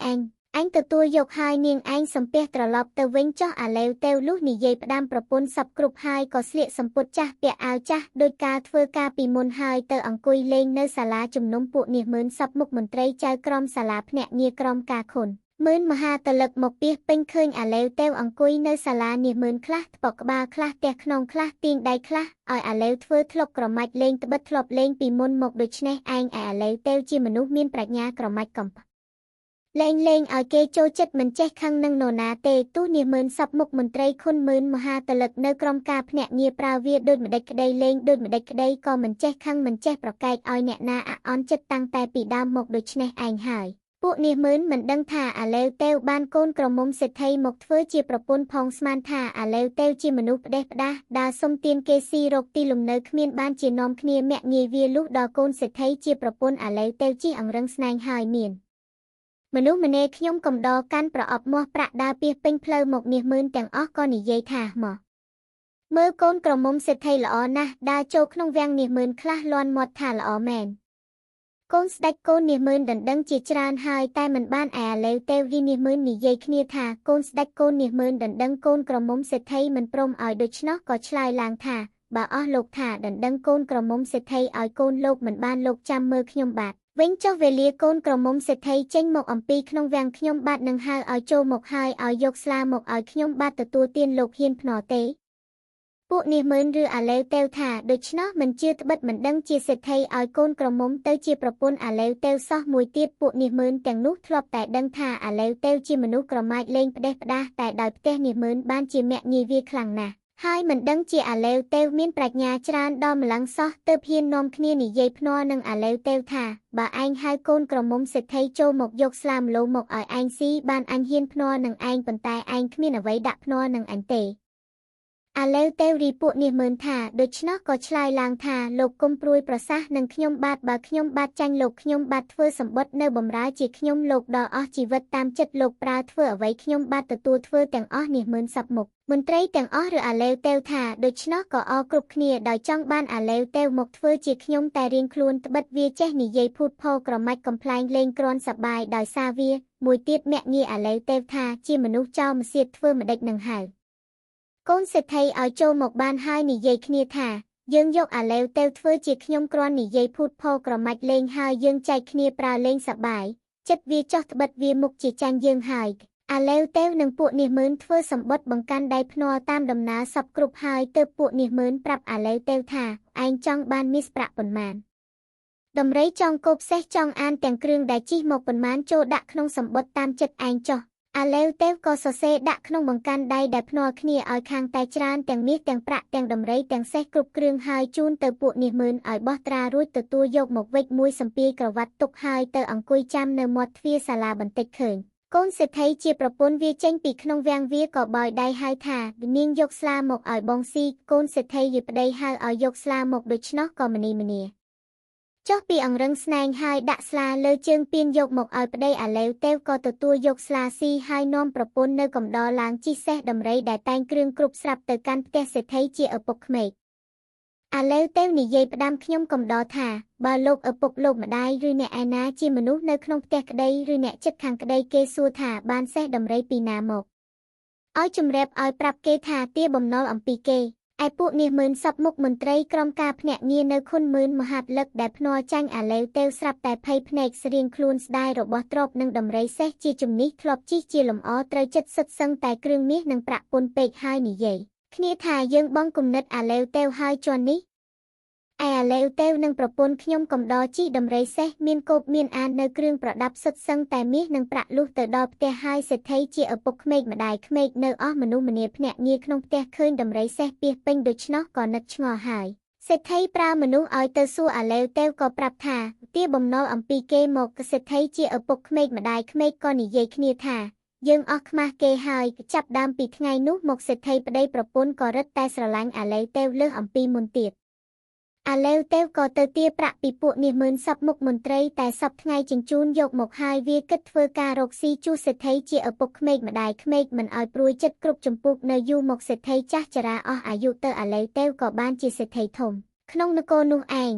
អញទទួលយកហើយនាងឯងសំពះត្រឡប់ទៅវិញចុះអាឡេវទេវលុះនិយាយផ្ដាំប្រពន្ធសពគ្រប់ហើយក៏ស្លៀកសំពត់ចាស់ពាក់អាវចាស់ដោយការធ្វើការពីមុនហើយទៅអង្គុយលេងនៅសាលាជំនុំពួកនាម៉ឺនសពមុខមន្ត្រីចៅក្រមសាលាភ្នាក់ងារក្រមការខុនម៉ឺនមហាតលឹកមកពីពេញឃើញអាឡេវទេវអង្គុយនៅសាលានាម៉ឺនខ្លះថ្ពកក្បាលខ្លះទះខ្នងខ្លះទាញដៃខ្លះឲ្យអាឡេវធ្វើធ្លុកក្រមាច់លេងត្បិតធ្លាប់លេងពីមុនមកដូច្នេះឯងអាឡេវទេវជាមនុស្សមានប្រាជ្ញាក្រមាច់កំលេងឲ្យគេចូលចិត្តមិនចេះខឹងនឹងនរណាទេទោះនាម៉ឺនសពមុខមន្ត្រីខុនម៉ឺនមហាតលឹកនៅក្រមការភ្នាក់ងារប្រើវាដូចម្ដេចក្តីលេងដូចម្ដេចក្តីក៏មិនចេះខឹងមិនចេះប្រកែកឲ្យអ្នកណាអាក់អន់ចិត្តតាំងតែពីដើមមកដូច្នេះឯងហើយពួកនាម៉ឺនមិនដឹងថាអាឡេវទេវបានកូនក្រមុំសេដ្ឋីមកធ្វើជាប្រពន្ធផងស្មានថាអាឡេវទេវជាមនុស្សផ្ដេសផ្ដាសដើរសុំទានគេស៊ីរកទីលំនៅគ្មានបានជានាំគ្នាមាក់ងាយវាលុះដល់កូនសេដ្ឋីជាប្រពន្ធអាឡេវទេវជិះអង្រឹងស្នែងហើយមានមនុស្សម្នេខ្ញុំកំដរកាន់ប្រអប់មាស់ប្រាក់ដើរពាសពេញផ្លូវមកនាម៉ឺនទាំងអស់ក៏និយាយថាមកមើលកូនក្រមុំសេដ្ឋីល្អណាស់ដើរចូលក្នុងវាំងនាម៉ឺនខ្លះលាន់មាត់ថាល្អមែនកូនស្ដេចកូននាម៉ឺនដណ្ដឹងជាច្រើនហើយតែមិនបានឯអាឡេវទេវរីនាម៉ឺននិយាយគ្នាថាកូនស្ដេចកូននាម៉ឺនដណ្ដឹងកូនក្រមុំសេដ្ឋីមិនព្រមឲ្យដូច្នោះក៏ឆ្លើយឡើងថាបើអស់លោកថាដណ្ដឹងកូនក្រមុំសេដ្ឋីឲ្យកូនលោកមិនបានលោកចាំមើលខ្ញុំបាទវិញចុះវេលាកូនក្រមុំសេដ្ឋីចេញមកអំពីក្នុងវាំងខ្ញុំបាទនឹងហៅឲ្យចូលមកហើយឲ្យយកស្លាមកឲ្យខ្ញុំបាទទទួលទានលោកហ៊ានភ្នរទេពួកនាម៉ឺនឬអាឡេវទេវថាដូច្នោះមិនជឿត្បិតមិនដឹងជាសេដ្ឋីឲ្យកូនក្រមុំទៅជាប្រពន្ធអាឡេវទេវសោះមួយទៀតពួកនាម៉ឺនទាំងនោះធ្លាប់តែដឹងថាអាឡេវទេវជាមនុស្សក្រមាច់លេងផ្ដេសផ្ដាសតែដោយផ្ទះនាម៉ឺនបានជាមាក់ងាយវាខ្លាំងណាស់ ហើយមិនដឹងជាអាឡេវតេវមានប្រាជ្ញាច្រើនដល់ម្លឹងសោះទើបហ៊ាននាំគ្នានិយាយភ្នាល់នឹងអាឡេវតេវថាបើឯងហៅកូនក្រមុំសេដ្ឋីចូលមកយកស្លាម្លោមកឲ្យឯងស៊ីបានអញហ៊ានភ្នាល់នឹងឯងប៉ុន្តែឯងគ្មានអ្វីដាក់ភ្នាល់នឹងអញទេអាឡេវតេវរីពួកនេះមើលថាដូច្នោះក៏ឆ្លើយឡើងថាលោកគុំព្រួយប្រសាសន៍នឹងខ្ញុំបាទបើខ្ញុំបាទចាញ់លោកខ្ញុំបាទធ្វើសម្បត្តិនៅបំរើជាខ្ញុំលោកដល់អស់ជីវិតតាមចិត្តលោកប្រើធ្វើអ្វីខ្ញុំបាទទទួលធ្វើទាំងអស់នេះមើលសពមុខមន្ត្រីទាំងអស់ឬអាឡេវតេវថាដូច្នោះក៏អរគ្រប់គ្នាដោយចង់បានអាឡេវតេវមកធ្វើជាខ្ញុំតែរៀងខ្លួនត្បិតវាចេះនិយាយភូតផរក្រមាច់កំ pl ែងលេងគ្រាន់សប្បាយដោយសារវាមួយទៀតមាក់ងាយអាឡេវតេវថាជាមនុស្សចោលម្សៀតធ្វើម្ដេចនឹងហៅកូនសេដ្ឋីឲ្យចូលមកបានហើយនិយាយគ្នាថាយើងយកអាឡេវតេវធ្វើជាខ្ញុំគ្រាន់និយាយភូតផរក្រមាច់លេងហើយយើងចែកគ្នាប្រើលេងសប្បាយចិត្តវាចោះត្បិតវាមុខជាចាញ់យើងហើយអាឡេវតេវនឹងពួកនេះមើលធ្វើសម្បត្តិបង្កាន់ដៃភ្នាល់តាមដំណើរសពគ្រប់ហើយទើបពួកនេះមើលប្រាប់អាឡេវតេវថាឯងចង់បានមាសប្រាក់ប៉ុន្មានដំរីចង់កោបសេះចង់អានទាំងគ្រឿងដែលជិះមកប៉ុន្មានចូលដាក់ក្នុងសម្បត្តិតាមចិត្តឯងចោះអាឡេវតេវក៏សរសេរដាក់ក្នុងបង្កាន់ដៃដែលភ្នាល់គ្នាឲ្យខាងតែច្រើនទាំងមាសទាំងប្រាក់ទាំងដំរីទាំងសេះគ្រប់គ្រឿងហើយជូនទៅពួកនេះមើលឲ្យបោះត្រារួចទទួលយកមកវិចមួយសំពាយក្រវ៉ាត់ទុកហើយទៅអង្គុយចាំនៅមាត់ទ្វារសាលាបន្តិចឃើញកូនសេដ្ឋីជាប្រពន្ធវាចេញពីក្នុងវាំងវាក៏បោយដៃហៅថានាងយកស្លាមកឲ្យបងស៊ីកូនសេដ្ឋីយីប្តីហៅឲ្យយកស្លាមកដូច្នោះក៏ម្នីចុះពីអង្រឹងស្នែងហើយដាក់ស្លាលើជើងពានយកមកឲ្យប្តីអាឡេវតេវក៏ទទួលយកស្លាស៊ីហើយនាំប្រពន្ធនៅកំដរឡើងជិះសេះដំរីដែលតែងគ្រឿងគ្រប់ស្រាប់ទៅកាន់ផ្ទះសេដ្ឋីជាឪពុកក្មេកអាឡេវតេវនិយាយផ្ដាំខ្ញុំកំដរថាបើលោកឪពុកលោកម្ដាយឬអ្នកឯណាជាមនុស្សនៅក្នុងផ្ទះក្តីឬអ្នកចិត្តខាងក្តីគេសួរថាបានសេះដំរីពីណាមកឲ្យជំរាបឲ្យប្រាប់គេថាទាបំណុលអំពីគេឯពួកនេះមើលសពមុខមន្ត្រីក្រុមការភ្នាក់ងារនៅខុនមើលមហាលឹកដែលភ្នាល់ចាញ់អាឡេវតេវស្រាប់តែភ័យភ្នែកស្រៀងខ្លួនស្ដាយរបស់ទ្រពនិងដំរីសេះជាជំនិះធ្លាប់ជិះជាលំអត្រូវចិត្តសិតសឹងតែគ្រឿងមាសនិងប្រាក់ពុនពេកហើយនិយាយគ្នាថាយើងបងគំនិតអាឡេវតេវហើយជន់នេះឯអាឡេវតេវនិងប្រពន្ធខ្ញុំកំដរជិះដំរីសេះមានកូបមានអាននៅគ្រឿងប្រដាប់សុទ្ធសឹងតែមាសនិងប្រាក់លុះទៅដល់ផ្ទះហើយសេដ្ឋីជាឪពុកក្មេកម្ដាយក្មេកនៅអស់មនុស្សម្នាភ្នាក់ងារក្នុងផ្ទះឃើញដំរីសេះពាសពេញដូច្នោះក៏នឹកឆ្ងល់ហើយសេដ្ឋីប្រើមនុស្សឲ្យទៅសួរអាឡេវតេវក៏ប្រាប់ថាទាបំណុលអំពីគេមកសេដ្ឋីជាឪពុកក្មេកម្ដាយក្មេកក៏និយាយគ្នាថាយើងអស់ខ្មាស់គេហើយចាប់ដើមពីថ្ងៃនោះមកសេដ្ឋីប្តីប្រពន្ធក៏រឹតតែស្រឡាញ់អាឡេវតេវលើសអំពីមុនទៀតអាឡេវតេវក៏ទៅទារប្រាក់ពីពួកនេះមើលសពមុខមន្ត្រីតែសពថ្ងៃជញ្ជូនយកមកហើយវាគិតធ្វើការរកស៊ីជួសសេដ្ឋីជាឪពុកក្មេកម្ដាយក្មេកមិនឲ្យព្រួយចិត្តគ្រប់ចម្ពោះនៅយូរមកសេដ្ឋីចាស់ចរាអស់អាយុទៅអាឡេវតេវក៏បានជាសេដ្ឋីធំក្នុងនគរនោះឯង